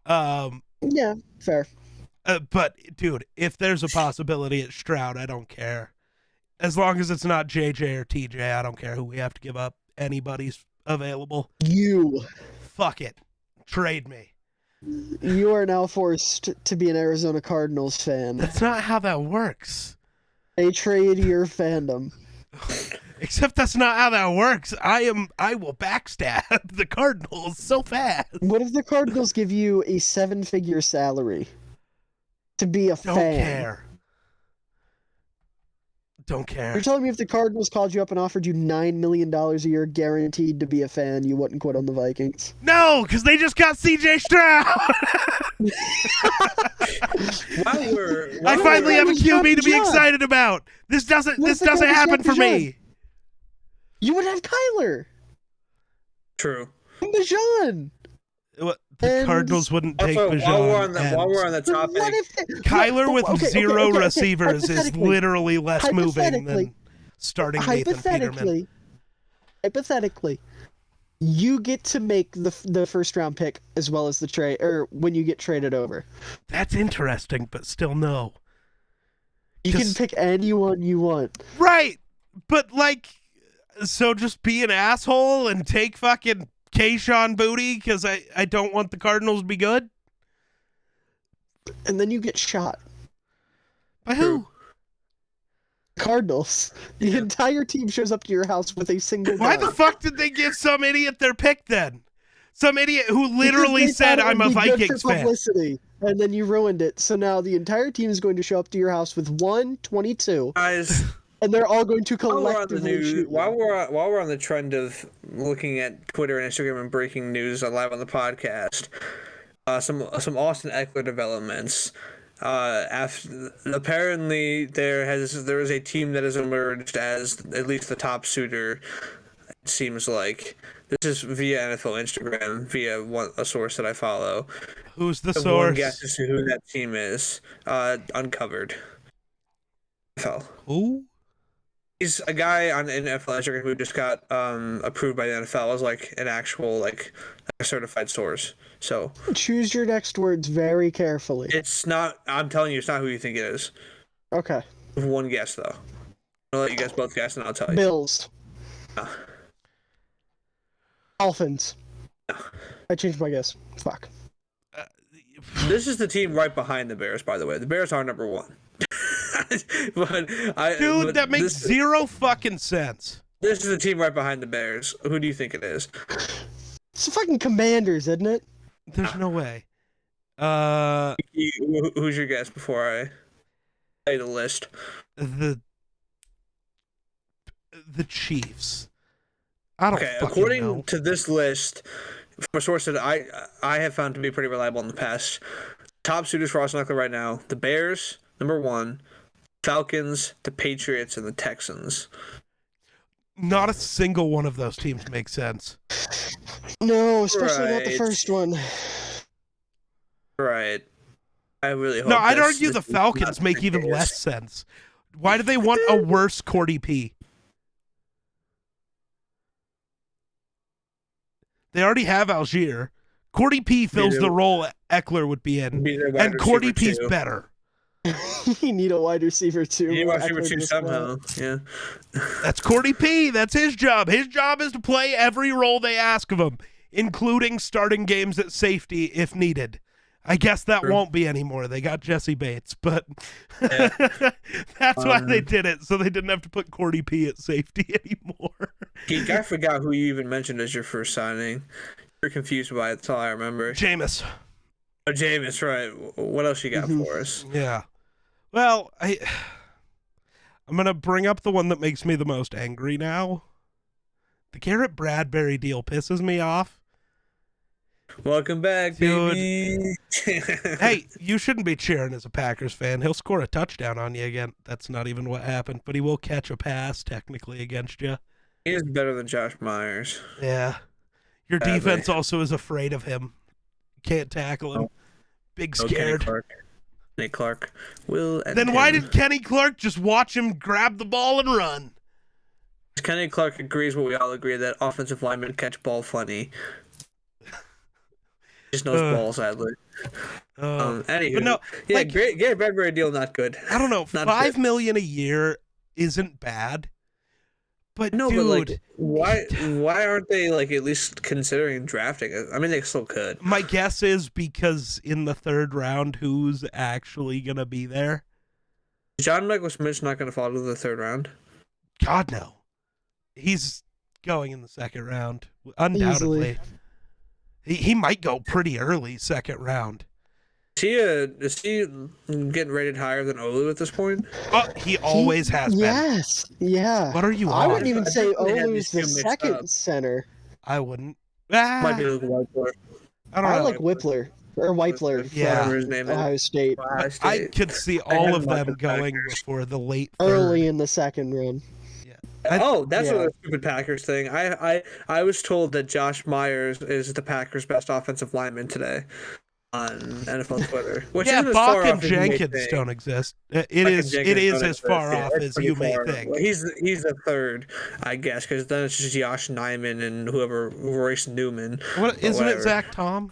Yeah, fair. But, dude, if there's a possibility at Stroud, I don't care. As long as it's not JJ or TJ, I don't care who we have to give up. Anybody's available. Fuck it. Trade me. You are now forced to be an Arizona Cardinals fan. That's not how that works. They trade your fandom. Except that's not how that works. I will backstab the Cardinals so fast. What if the Cardinals give you a 7-figure salary to be a fan? Don't care. You're telling me if the Cardinals called you up and offered you $9 million a year guaranteed to be a fan, you wouldn't quit on the Vikings? No, because they just got CJ Stroud. I finally have a QB to be excited about. This doesn't happen for me. You would have Kyler. True. And Bijan. The Cardinals wouldn't take Bijan. While we're on the topic, Kyler with zero receivers is literally less moving than starting Nathan Peterman. Hypothetically, you get to make the first round pick as well as the trade, or when you get traded over. That's interesting, but still no. You can pick anyone you want. Right, but like, so just be an asshole and take fucking Kayshawn Booty because I don't want the Cardinals to be good? And then you get shot. By who? Cardinals. The entire team shows up to your house with a single gun. Why the fuck did they give some idiot their pick then? Some idiot who literally said, I'm a Vikings fan. Publicity, and then you ruined it. So now the entire team is going to show up to your house with 122. Guys, and they're all going to collectively shoot. While we're on the trend of looking at Twitter and Instagram and breaking news live on the podcast, some Austin Eckler developments. Apparently there is a team that has emerged as at least the top suitor. It seems like this is via NFL Instagram, via a source that I follow. Who's the source? One guess as to who that team is. Uncovered. NFL. Who? He's a guy on NFL Instagram who just got approved by the NFL as like an actual like a certified source. So choose your next words very carefully. It's not. I'm telling you, it's not who you think it is. Okay. One guess though. I'll let you guys both guess, and I'll tell you. Bills. No. Dolphins. No. I changed my guess. Fuck. This is the team right behind the Bears, by the way. The Bears are number one. That makes zero fucking sense. This is the team right behind the Bears. Who do you think it is? It's the fucking Commanders, isn't it? There's no way. Who's your guess before I say the list? The Chiefs. I don't fucking according know. to this list, from a source that I have found to be pretty reliable in the past, top suitors for Austin Eckler right now: the Bears, number 1, Falcons, the Patriots, and the Texans. Not a single one of those teams makes sense. No, especially not the first one. Right. I really hope. No, I'd argue the Falcons make even less sense. Why do they want a worse Cordy P? They already have Algier. Cordy P fills the role Eckler would be in, and Cordy P's better. You need a wide receiver too. You need a wide receiver too somehow. Yeah. That's Cordy P. That's his job. His job is to play every role they ask of him, including starting games at safety if needed. I guess that won't be anymore. They got Jesse Bates, but that's why they did it, so they didn't have to put Cordy P at safety anymore. Geek, I forgot who you even mentioned as your first signing. You're confused by it. That's all I remember. Jameis. Oh, Jameis, right. What else you got for us? Yeah. Well, I'm going to bring up the one that makes me the most angry now. The Garrett Bradbury deal pisses me off. Welcome back, dude. Baby. Hey, you shouldn't be cheering as a Packers fan. He'll score a touchdown on you again. That's not even what happened, but he will catch a pass technically against you. He is better than Josh Myers. Yeah. Your defense also is afraid of him. Can't tackle him. Big scared. Kenny Clark will. Then why did Kenny Clark just watch him grab the ball and run? Kenny Clark agrees what we all agree, that offensive linemen catch ball funny. Just knows ball, sadly. Anywho, but no, yeah, Garrett Bradbury deal not good. I don't know. $5 million a year isn't bad, but no, dude, but why aren't they like at least considering drafting it? I mean, they still could. My guess is because in the 3rd round, who's actually gonna be there? John Michael Smith's not going to fall to the 3rd round. God no, he's going in the 2nd round undoubtedly. Easily. He might go pretty early 2nd round. Is he getting rated higher than Olu at this point? Oh, he always has been. Yes, yeah. What are you on? I wouldn't even say Olu's Olu's the 2nd center. I wouldn't. Might be Whitler. I like Whippler. Or Whitler yeah. His name Ohio State. I could see all of them going before the late 3rd. Early in the 2nd round. That's a stupid Packers thing. I was told that Josh Myers is the Packers' best offensive lineman today on NFL Twitter. Which Bach and Jenkins don't exist. It is as far off as you may think. Well, he's the 3rd, I guess, because then it's just Josh Nyman and Royce Newman. Isn't it Zach Tom?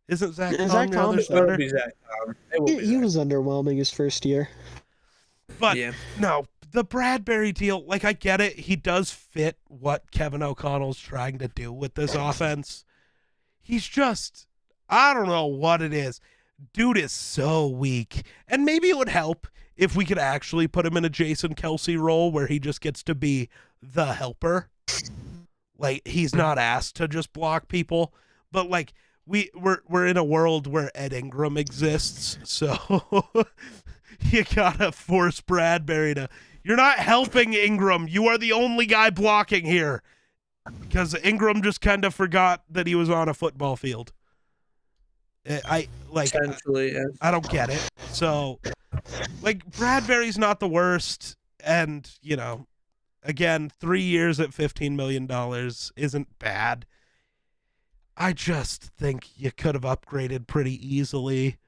Isn't Zach Tom the other starter? He was underwhelming his first year. But no. The Bradbury deal, like, I get it. He does fit what Kevin O'Connell's trying to do with this offense. He's just, I don't know what it is. Dude is so weak. And maybe it would help if we could actually put him in a Jason Kelsey role where he just gets to be the helper. Like, he's not asked to just block people. But, like, we're in a world where Ed Ingram exists. So you gotta force Bradbury to... You're not helping Ingram. You are the only guy blocking here. Because Ingram just kind of forgot that he was on a football field. I don't get it. So, like, Bradbury's not the worst. And, again, 3 years at $15 million isn't bad. I just think you could have upgraded pretty easily.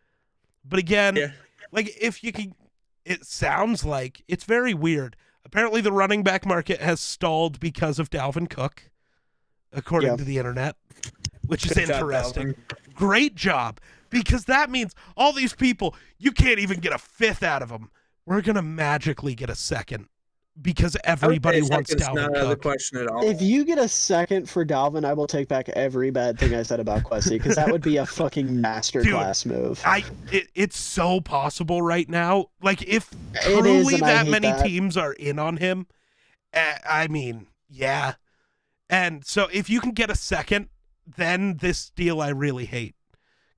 But again, like, if you can... It sounds like it's very weird. Apparently, the running back market has stalled because of Dalvin Cook, according to the internet, which is interesting. Great job, because that means all these people, you can't even get a 5th out of them. We're going to magically get a 2nd because everybody wants Dalvin not out of the Cook. question at all. If you get a 2nd for Dalvin, I will take back every bad thing I said about Kwesi, because that would be a fucking masterclass move. It's so possible right now. Like, if truly that many teams are in on him, I mean, Yeah. And so if you can get a second, then this deal I really hate.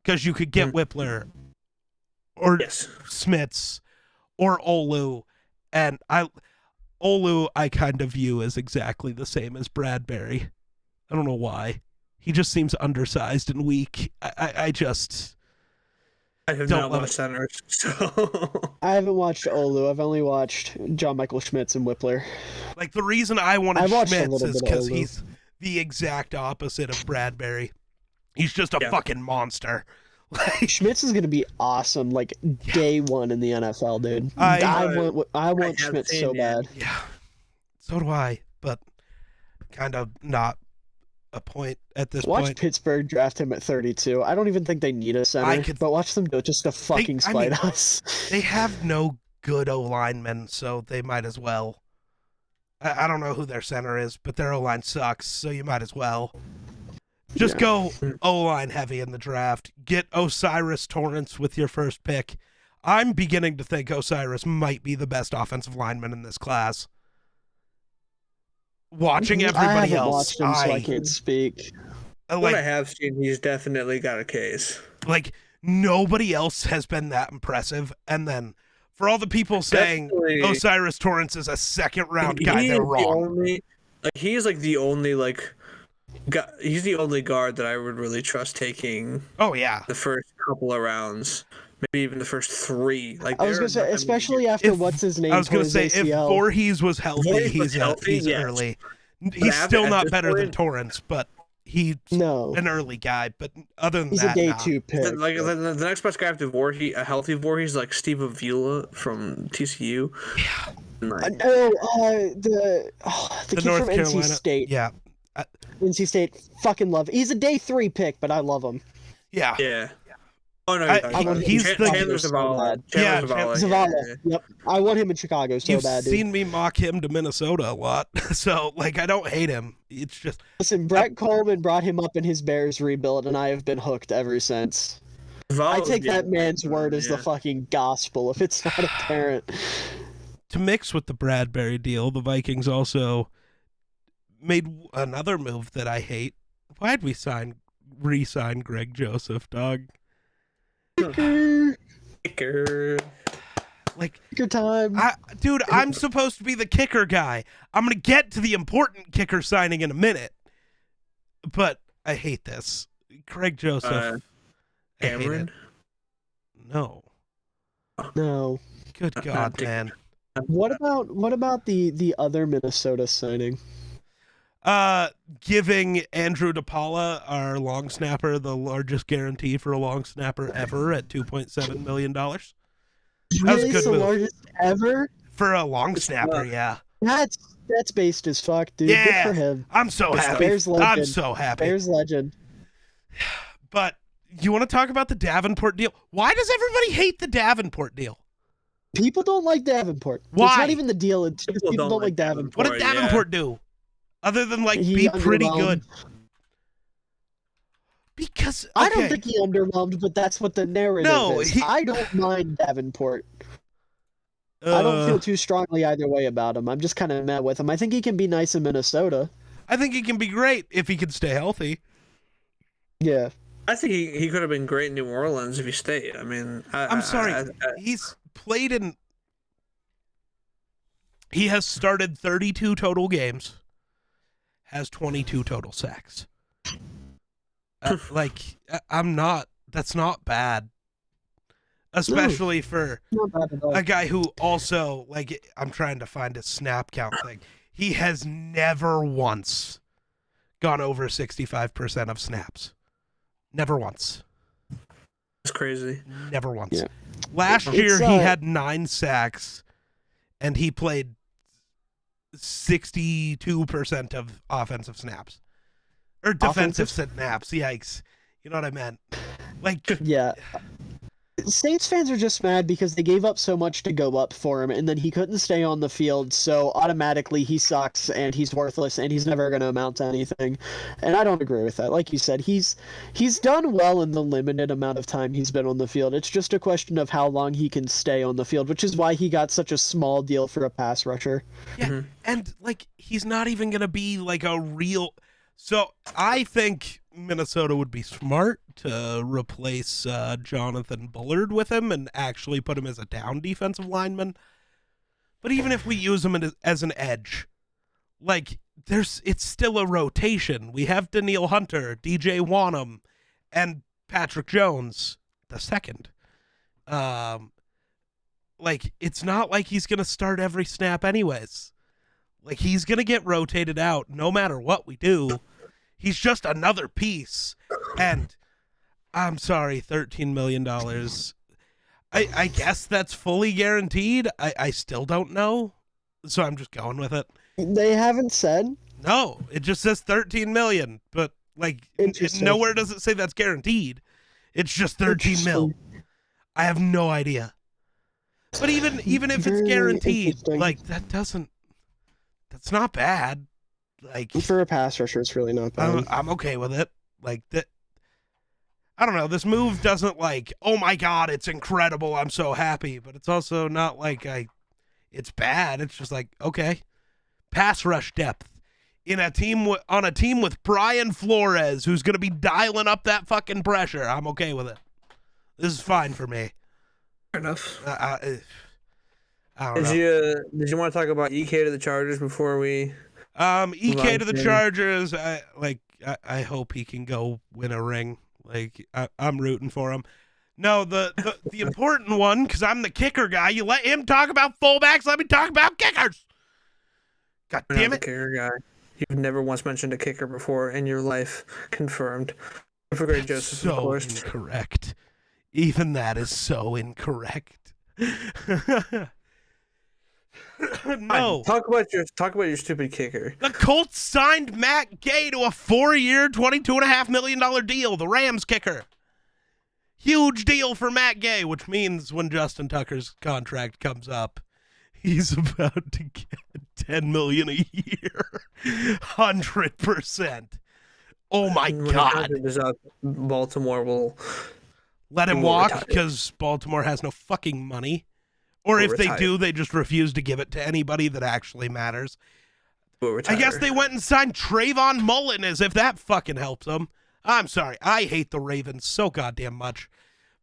Because you could get Whippler or Smits or Olu. And Olu I kind of view as exactly the same as Bradbury. I don't know why. He just seems undersized and weak. I have not watched centers, so I haven't watched Olu. I've only watched John Michael Schmitz and Whippler. Like, the reason I wanted Schmitz is because he's the exact opposite of Bradbury. He's just a fucking monster. Schmitz is going to be awesome, like, day one in the NFL, dude. I want Schmitz so bad. Yeah, so do I, but kind of not a point at this point. Watch Pittsburgh draft him at 32. I don't even think they need a center, but watch them do it just to fucking spite us. They have no good O-linemen, so they might as well. I don't know who their center is, but their O-line sucks, so you might as well. Just go O-line heavy in the draft. Get Osiris Torrance with your first pick. I'm beginning to think Osiris might be the best offensive lineman in this class. Watching everybody else, watched him, so I can't speak. What I have seen, he's definitely got a case. Like, nobody else has been that impressive, and then for all the people saying Osiris Torrance is a second-round guy, they're wrong. He's like the only he's the only guard that I would really trust taking. Oh yeah, the first couple of rounds, maybe even the first three. Like, I was gonna say, especially after what's his name. I was gonna say, if Voorhees was healthy, he's early. He's still not better than Torrance, but he's an early guy. But other than he's that, a day two pick. The next best guy after Voorhees, a healthy Voorhees, like Steve Avila from TCU. Yeah. The kid North from Carolina. NC State. Yeah. NC State, fucking love. He's a day 3 pick, but I love him. Yeah. Yeah. Oh no, he's Chandler Zavala. Zavala. Yep. I want him in Chicago so You've bad, dude. seen me mock him to Minnesota a lot, so like I don't hate him. It's just listen. Brett Coleman brought him up in his Bears rebuild, and I have been hooked ever since. I take that man's word as the fucking gospel if it's not apparent. To mix with the Bradbury deal, the Vikings also made another move that I hate. Why'd we re-sign Greg Joseph, dog? Kicker. Like, kicker time. Dude, I'm supposed to be the kicker guy. I'm going to get to the important kicker signing in a minute. But I hate this. Greg Joseph. Cameron? No. No. Good God, man. What about the other Minnesota signing? Giving Andrew DePaula, our long snapper, the largest guarantee for a long snapper ever at $2.7 million. That was a good move. Largest ever? For a long snapper, yeah. That's based as fuck, dude. Yeah. Good for him. I'm so happy. Bears legend. I'm so happy. Bears legend. But you want to talk about the Davenport deal? Why does everybody hate the Davenport deal? People don't like Davenport. Why? It's not even the deal. It's just people don't like Davenport. What did Davenport do? Other than, like, be pretty good. Because, okay. I don't think he underwhelmed, but that's what the narrative is. I don't mind Davenport. I don't feel too strongly either way about him. I'm just kind of mad with him. I think he can be nice in Minnesota. I think he can be great if he can stay healthy. Yeah. I think he could have been great in New Orleans if he stayed. I mean, I'm sorry. He's played in... He has started 32 total games. Has 22 total sacks. That's not bad. Especially for a guy who also, like, I'm trying to find his snap count thing. He has never once gone over 65% of snaps. Never once. That's crazy. Never once. Yeah. Last year, he had 9 sacks, and he played 62% of offensive snaps. Or defensive snaps. Yikes. You know what I meant? Like, yeah. Saints fans are just mad because they gave up so much to go up for him, and then he couldn't stay on the field, so automatically he sucks, and he's worthless, and he's never going to amount to anything. And I don't agree with that. Like you said, he's done well in the limited amount of time he's been on the field. It's just a question of how long he can stay on the field, which is why he got such a small deal for a pass rusher. Yeah, and, like, he's not even going to be, like, a real... So, I think Minnesota would be smart to replace Jonathan Bullard with him and actually put him as a down defensive lineman. But even if we use him as an edge, like, it's still a rotation. We have Daniil Hunter, DJ Wanham, and Patrick Jones the second. Like, it's not like he's going to start every snap anyways. Like, he's going to get rotated out no matter what we do. He's just another piece. And I'm sorry, $13 million. I guess that's fully guaranteed. I still don't know. So I'm just going with it. They haven't said. No, it just says 13 million, but like nowhere does it say that's guaranteed. It's just 13 mil. I have no idea. But even if it's guaranteed, like that's not bad. Like for a pass rusher, it's really not bad. I'm okay with it. Like that. I don't know. This move doesn't like, oh my God, it's incredible. I'm so happy. But it's also not like it's bad. It's just like, okay. Pass rush depth in a team on a team with Brian Flores, who's going to be dialing up that fucking pressure. I'm okay with it. This is fine for me. Fair enough. I don't know. Did you want to talk about EK to the Chargers before we... EK to the Chargers, I hope he can go win a ring. Like, I'm rooting for him. No, the important one, because I'm the kicker guy, you let him talk about fullbacks, let me talk about kickers. God damn it. Kicker guy. You've never once mentioned a kicker before in your life. Confirmed. For great Joseph, so of course. Incorrect. Even that is so incorrect. No. Talk about your stupid kicker. The Colts signed Matt Gay to a 4-year, $22.5 million deal. The Rams kicker. Huge deal for Matt Gay, which means when Justin Tucker's contract comes up, he's about to get $10 million a year. 100%. Oh my God. Baltimore will let him walk because Baltimore has no fucking money. Or if they do, they just refuse to give it to anybody that actually matters. I guess they went and signed Trayvon Mullen as if that fucking helps them. I'm sorry. I hate the Ravens so goddamn much.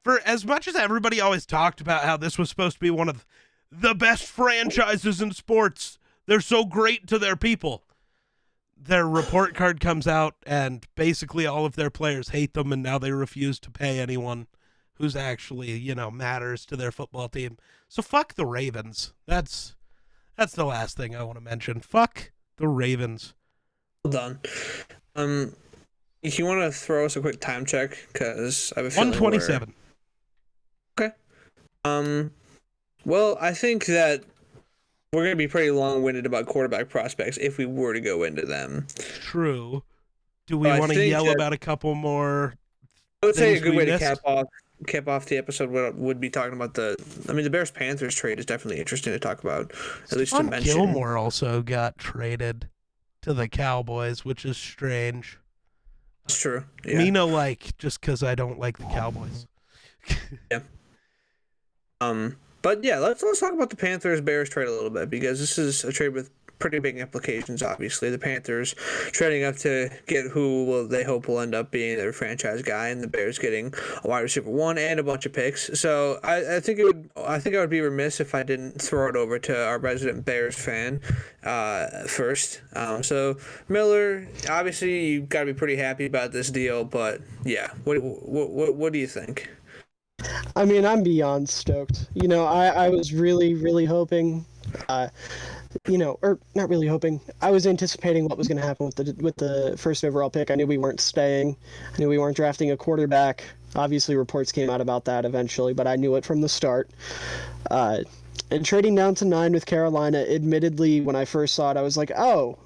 For as much as everybody always talked about how this was supposed to be one of the best franchises in sports, they're so great to their people. Their report card comes out and basically all of their players hate them and now they refuse to pay anyone who's actually, matters to their football team. So fuck the Ravens. That's the last thing I want to mention. Fuck the Ravens. Well done. If you want to throw us a quick time check, because I have a feeling 127. Okay. Well, I think that we're going to be pretty long-winded about quarterback prospects if we were to go into them. True. Do we want to yell about a couple more? I would say a good way to cap off the episode would be talking about the Bears-Panthers trade is definitely interesting to talk about, at least to mention. Gilmore also got traded to the Cowboys, which is strange. That's true. Yeah. Just because I don't like the Cowboys. Yeah. But yeah, let's talk about the Panthers-Bears trade a little bit, because this is a trade with pretty big implications, obviously. The Panthers trading up to get who they hope will end up being their franchise guy, and the Bears getting a wide receiver 1 and a bunch of picks. So I think I would be remiss if I didn't throw it over to our resident Bears fan first. So Miller, obviously you've got to be pretty happy about this deal, but yeah, what do you think? I mean, I'm beyond stoked. I was really, really hoping, or not really hoping. I was anticipating what was going to happen with the first overall pick. I knew we weren't staying. I knew we weren't drafting a quarterback. Obviously, reports came out about that eventually, but I knew it from the start. And trading down to 9 with Carolina, admittedly, when I first saw it, I was like, oh,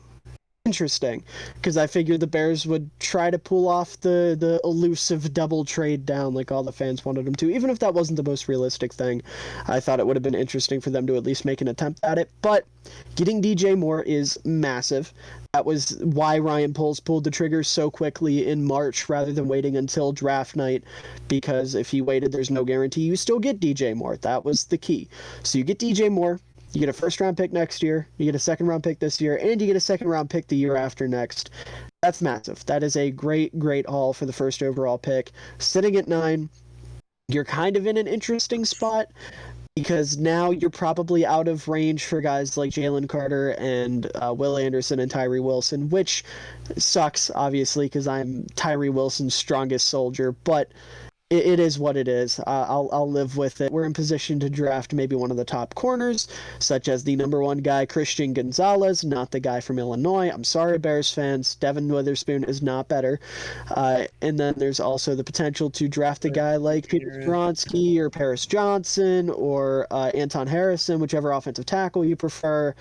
interesting because I figured the Bears would try to pull off the elusive double trade down like all the fans wanted them to. Even if that wasn't the most realistic thing, I thought it would have been interesting for them to at least make an attempt at it. But getting DJ Moore is massive. That was why Ryan Poles pulled the trigger so quickly in March rather than waiting until draft night, because if he waited, there's no guarantee you still get DJ Moore. That was the key. So you get DJ Moore, you get a first-round pick next year, you get a second-round pick this year, and you get a second-round pick the year after next. That's massive. That is a great, great haul for the first overall pick. Sitting at 9, you're kind of in an interesting spot because now you're probably out of range for guys like Jalen Carter and Will Anderson and Tyree Wilson, which sucks, obviously, because I'm Tyree Wilson's strongest soldier, but it is what it is. I'll live with it. We're in position to draft maybe one of the top corners, such as the number 1 guy, Christian Gonzalez, not the guy from Illinois. I'm sorry, Bears fans. Devin Witherspoon is not better. And then there's also the potential to draft a guy like Peter Skoronsky or Paris Johnson or Anton Harrison, whichever offensive tackle you prefer.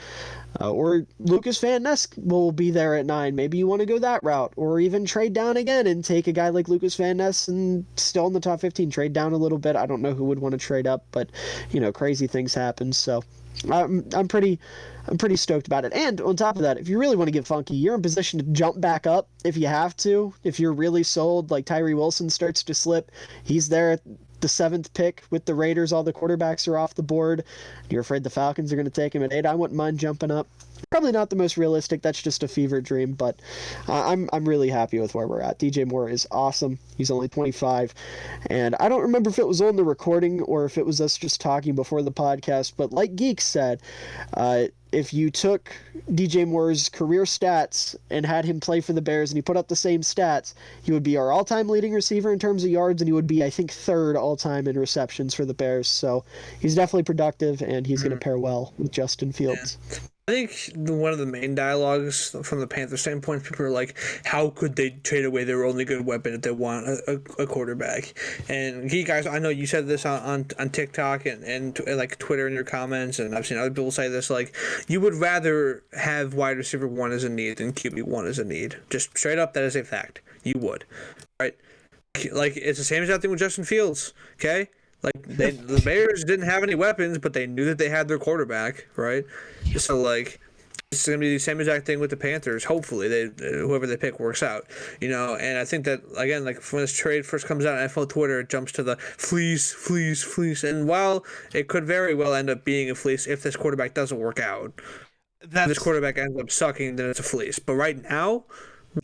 Or Lucas Van Ness will be there at 9. Maybe you want to go that route. Or even trade down again and take a guy like Lucas Van Ness and still in the top 15, trade down a little bit. I don't know who would want to trade up, but, crazy things happen. So I'm pretty stoked about it. And on top of that, if you really want to get funky, you're in position to jump back up if you have to. If you're really sold, like Tyree Wilson starts to slip, he's there at the 7th pick with the Raiders. All the quarterbacks are off the board. You're afraid the Falcons are going to take him at 8. I wouldn't mind jumping up. Probably not the most realistic. That's just a fever dream, but I'm really happy with where we're at. DJ Moore is awesome. He's only 25, and I don't remember if it was on the recording or if it was us just talking before the podcast, but like Geek said, if you took DJ Moore's career stats and had him play for the Bears and he put up the same stats, he would be our all-time leading receiver in terms of yards, and he would be, I think, 3rd all-time in receptions for the Bears. So he's definitely productive, and he's going to pair well with Justin Fields. Yeah. I think one of the main dialogues from the Panthers standpoint, people are like, how could they trade away their only good weapon if they want a quarterback? And Geek, guys, I know you said this on TikTok and like Twitter in your comments, and I've seen other people say this, like, you would rather have wide receiver 1 as a need than QB 1 as a need. Just straight up, that is a fact. You would. Right? Like, it's the same exact thing with Justin Fields, okay? Like, the Bears didn't have any weapons, but they knew that they had their quarterback, right? So, like, it's going to be the same exact thing with the Panthers. Hopefully, whoever they pick works out, And I think that, again, like, when this trade first comes out on NFL Twitter, it jumps to the fleece. And while it could very well end up being a fleece if this quarterback doesn't work out, if this quarterback ends up sucking, then it's a fleece. But right now,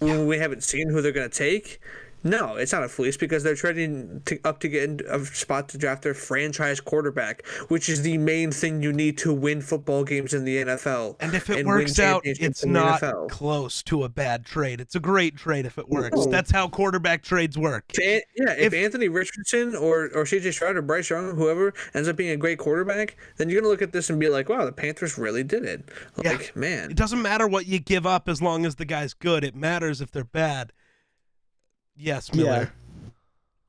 when we haven't seen who they're going to take, no, it's not a fleece because they're trading up to get in a spot to draft their franchise quarterback, which is the main thing you need to win football games in the NFL. And if it works out, it's not close to a bad trade. It's a great trade if it works. Oh. That's how quarterback trades work. If Anthony Richardson or C.J. Stroud or Bryce Young, whoever, ends up being a great quarterback, then you're going to look at this and be like, wow, the Panthers really did it. Like, man. It doesn't matter what you give up as long as the guy's good. It matters if they're bad. Yes, Miller.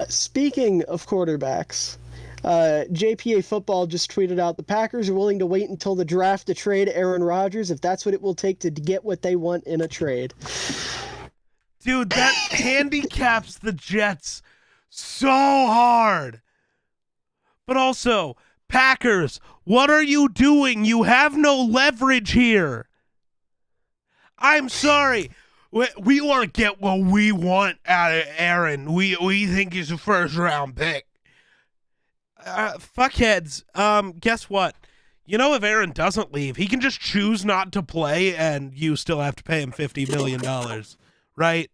Yeah. Speaking of quarterbacks, JPA Football just tweeted out the Packers are willing to wait until the draft to trade Aaron Rodgers if that's what it will take to get what they want in a trade. Dude, that handicaps the Jets so hard. But also, Packers, what are you doing? You have no leverage here. I'm sorry. We want to get what we want out of Aaron. We think he's a first-round pick. Fuckheads, guess what? If Aaron doesn't leave, he can just choose not to play, and you still have to pay him $50 million, right?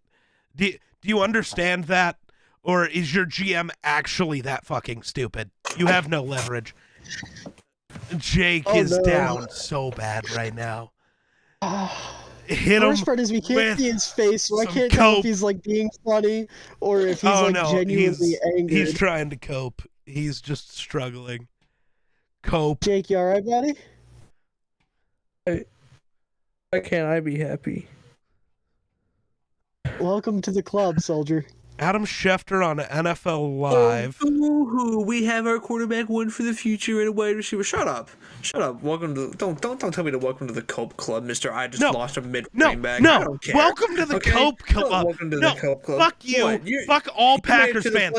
Do you understand that? Or is your GM actually that fucking stupid? You have no leverage. Jake is down so bad right now. Hit the worst part is we can't see his face, so I can't tell if he's like being funny or if he's genuinely angry. He's trying to cope. He's just struggling. Cope. Jake, you alright, buddy? Why can't I be happy? Welcome to the club, soldier. Adam Schefter on NFL Live. We have our quarterback one for the future and a wide receiver. Shut up. Welcome to don't tell me to welcome to the Cope Club, Mister. I just lost a mid-running back. I don't care. Welcome to the Cope Club. Welcome to the Cope Club. Fuck you. Fuck all Packers fans.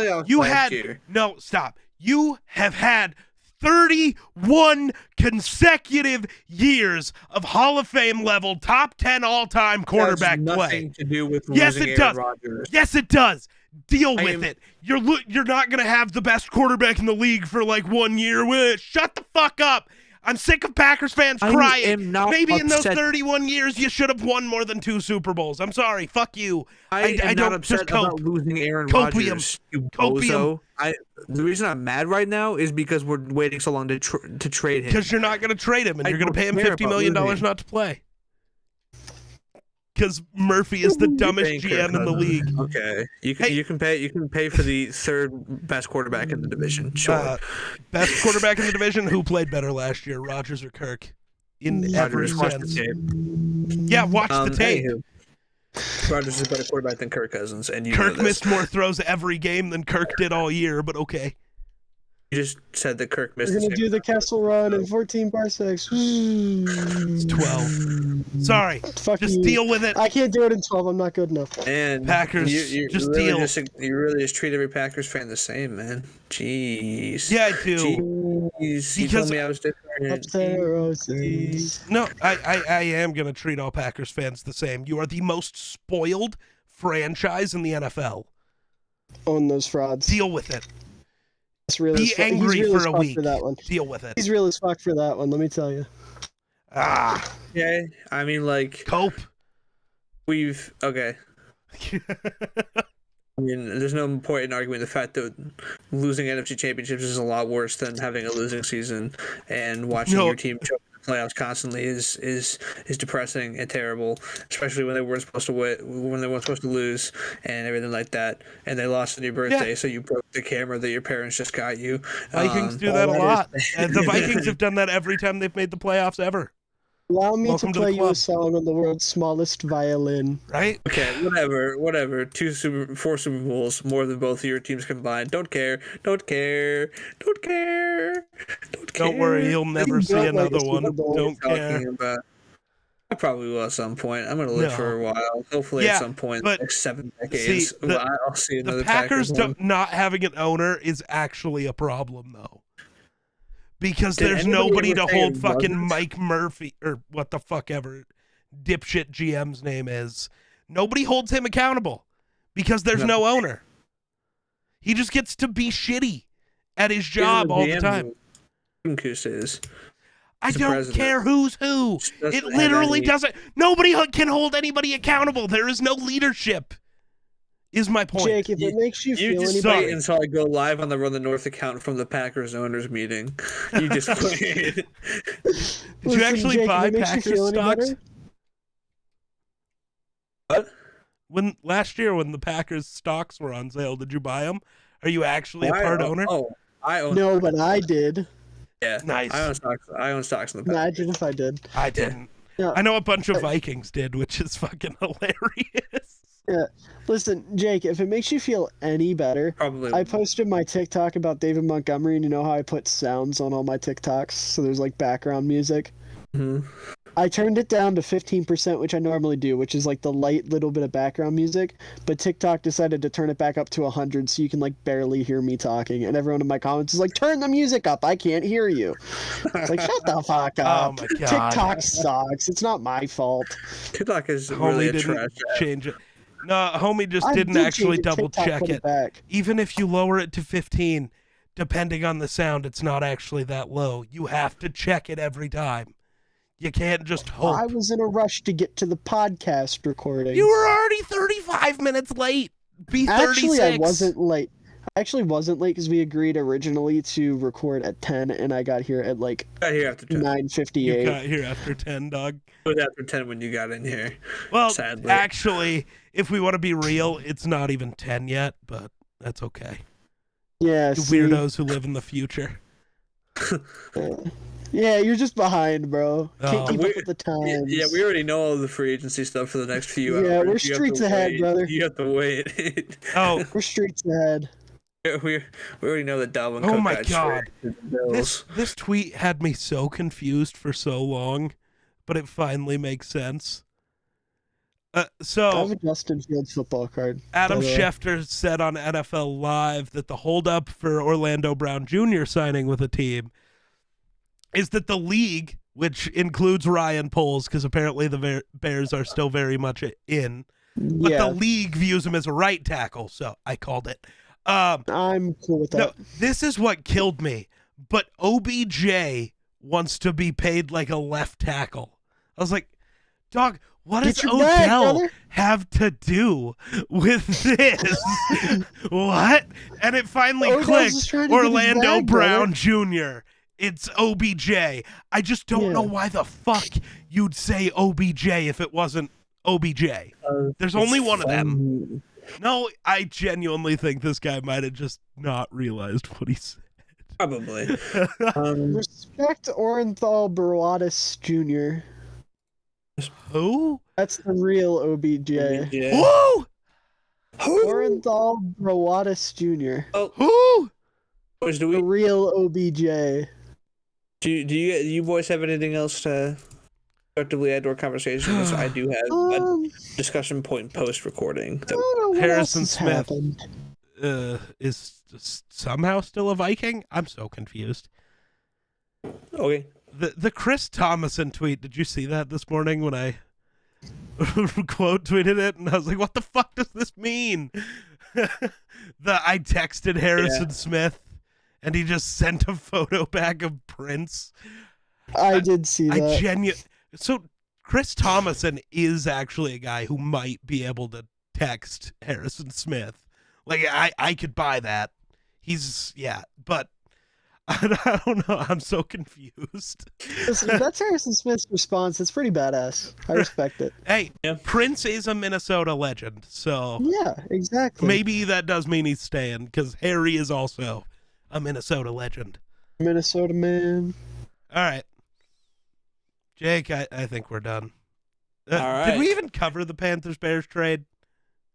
Stop. You have had 31 consecutive years of Hall of Fame level top 10 all-time quarterback play. Nothing to do with losing Aaron Rodgers. Yes, it does. Deal with it. You're not going to have the best quarterback in the league for like 1 year. Shut the fuck up. I'm sick of Packers fans crying. Maybe in those 31 years you should have won more than 2 Super Bowls. I'm sorry. Fuck you. I am not upset about losing Aaron Rodgers. You bozo. The reason I'm mad right now is because we're waiting so long to trade him. Because you're not going to trade him, and you're going to pay him $50 million not to play. Because Murphy is the dumbest GM in the league. Okay, you can pay for the third best quarterback in the division. Sure, best quarterback in the division. Who played better last year, Rodgers or Kirk? In every sense. Yeah, watch the tape. Rodgers is a better quarterback than Kirk Cousins, and Kirk missed more throws every game than Kirk did all year. But okay. You just said that Kirk missed. We're gonna do the Kessel Run in 14 parsecs. It's 12. Sorry. Fuck just you. Deal with it. I can't do it in 12. I'm not good enough. And Packers, you really just treat every Packers fan the same, man. Jeez. Yeah, I do. Jeez. You told me I was different. No, I am gonna treat all Packers fans the same. You are the most spoiled franchise in the NFL. Own those frauds. Deal with it. Really Be angry really for a week. For that one. Deal with it. He's real as fuck for that one, let me tell you. Yeah, I mean, like... Cope. Okay. I mean, there's no point in arguing the fact that losing NFC championships is a lot worse than having a losing season, and watching your team choke in the playoffs constantly is depressing and terrible, especially when they weren't supposed to lose and everything like that, and they lost on your birthday, so you broke the camera that your parents just got you. Vikings do that a lot, and the Vikings have done that every time they've made the playoffs ever. Allow me to play you a song on the world's smallest violin. Right? Okay, whatever. 4 Super Bowls, more than both of your teams combined. Don't care. Don't worry, you'll never see another one. Don't care. I probably will at some point. I'm going to live for a while. Hopefully at some point in the next 7 decades. I'll see another The Packers not having an owner is actually a problem, though. Because there's nobody to hold fucking Mike Murphy, or what the fuck ever dipshit GM's name is. Nobody holds him accountable because there's no owner. He just gets to be shitty at his job all the time. I don't care who's who. It literally doesn't. Nobody can hold anybody accountable. There is no leadership. Is my point. Jake, if it makes you feel just wait until I go live on the Run the North account from the Packers owners meeting. You just wait. Did you actually buy Packers stocks? What? Last year when the Packers stocks were on sale, did you buy them? Are you actually a part owner? Oh, I own. No, but I did. Yeah, nice. I own stocks in the Packers. Imagine if I did. I didn't. Yeah. I know a bunch of Vikings did, which is fucking hilarious. Yeah. Listen, Jake, if it makes you feel any better, probably. I posted my TikTok about David Montgomery, and you know how I put sounds on all my TikToks, so there's like background music. Mm-hmm. I turned it down to 15%, which I normally do, which is like the light little bit of background music, but TikTok decided to turn it back up to 100 so you can like barely hear me talking, and everyone in my comments is like, turn the music up, I can't hear you. It's like, shut the fuck up. Oh my God. TikTok sucks. It's not my fault. TikTok is really a trash app. Change it. No, homie just didn't actually double check it. Even if you lower it to 15, depending on the sound, it's not actually that low. You have to check it every time. You can't just hope. I was in a rush to get to the podcast recording. You were already 35 minutes late. Be 36. Actually, I wasn't late. I actually wasn't late because we agreed originally to record at 10, and I got here at like 9:58. You got here after 10, dog. It was after 10 when you got in here. Well, sadly. Actually, if we want to be real, it's not even 10 yet, but that's okay. Yeah, You weirdos who live in the future. Yeah, you're just behind, bro. Can't Oh. keep up with the times. Yeah, we already know all the free agency stuff for the next few hours. Yeah, we're You have streets to ahead, wait. brother. You have to wait. Oh, We're streets ahead. we already know that Dalvin oh Cook my got God. traded to the Bills. This tweet had me so confused for so long, but it finally makes sense. I So have a Justin Fields football card. Adam by the way. Schefter said on NFL Live that the holdup for Orlando Brown Jr. signing with a team is that the league, which includes Ryan Poles, because apparently the Bears are still very much in, but Yeah, the league views him as a right tackle, so I called it. I'm cool with No, that. this is what killed me. But OBJ wants to be paid like a left tackle. I was like, dog, what Get does your bag, Odell brother. have to do with this? What? And it finally Odell's clicked. just trying to get his Orlando bag, Brown Jr. It's OBJ. I just don't Yeah. know why the fuck you'd say OBJ if it wasn't OBJ. There's only one of them. No, I genuinely think this guy might have just not realized what he said. Probably. Respect Orenthal Barotis Jr. Who? That's the real OBJ. Yeah. Who? Orenthal Barotis Jr. Who? Boys, The real OBJ. do you boys have anything else to effectively add to our conversation? Because I do have a discussion point post recording. I don't know what Harrison else has Smith. happened. Is somehow still a Viking? I'm so confused. Okay. The Chris Thomason tweet, did you see that this morning when I quote tweeted it? And I was like, what the fuck does this mean? I texted Harrison Smith and he just sent a photo back of Prince. I did see that. So Chris Thomason is actually a guy who might be able to text Harrison Smith. Like I could buy that. But I don't know. I'm so confused. Listen, if that's Harrison Smith's response, it's pretty badass. I respect it. Hey, Yeah. Prince is a Minnesota legend, so Yeah, exactly. maybe that does mean he's staying, because Harry is also a Minnesota legend. Minnesota man. All right. Jake, I think we're done. All Did we right. even cover the Panthers-Bears trade?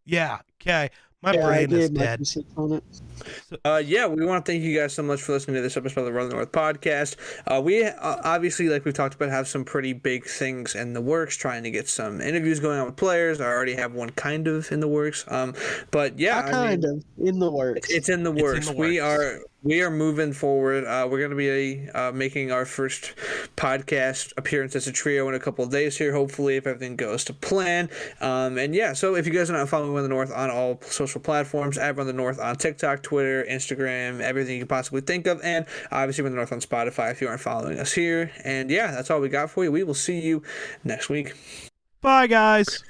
Yeah, okay. My Yeah, I brain is gave my dead. 2 cents on it. Yeah, we want to thank you guys so much for listening to this episode of the Run the North podcast. We obviously, like we've talked about, have some pretty big things in the works, trying to get some interviews going on with players. I already have one kind of in the works. But yeah, Kind of in the works. it's in the It's in works. the We are moving forward. We're going to be making our first podcast appearance as a trio in a couple of days here, hopefully, if everything goes to plan. And yeah, so if you guys are not following Run the North on all social platforms, at Run the North on TikTok, Twitter, Instagram, everything you can possibly think of, and obviously Run the North on Spotify if you aren't following us here. And yeah, that's all we got for you. We will see you next week. Bye, guys.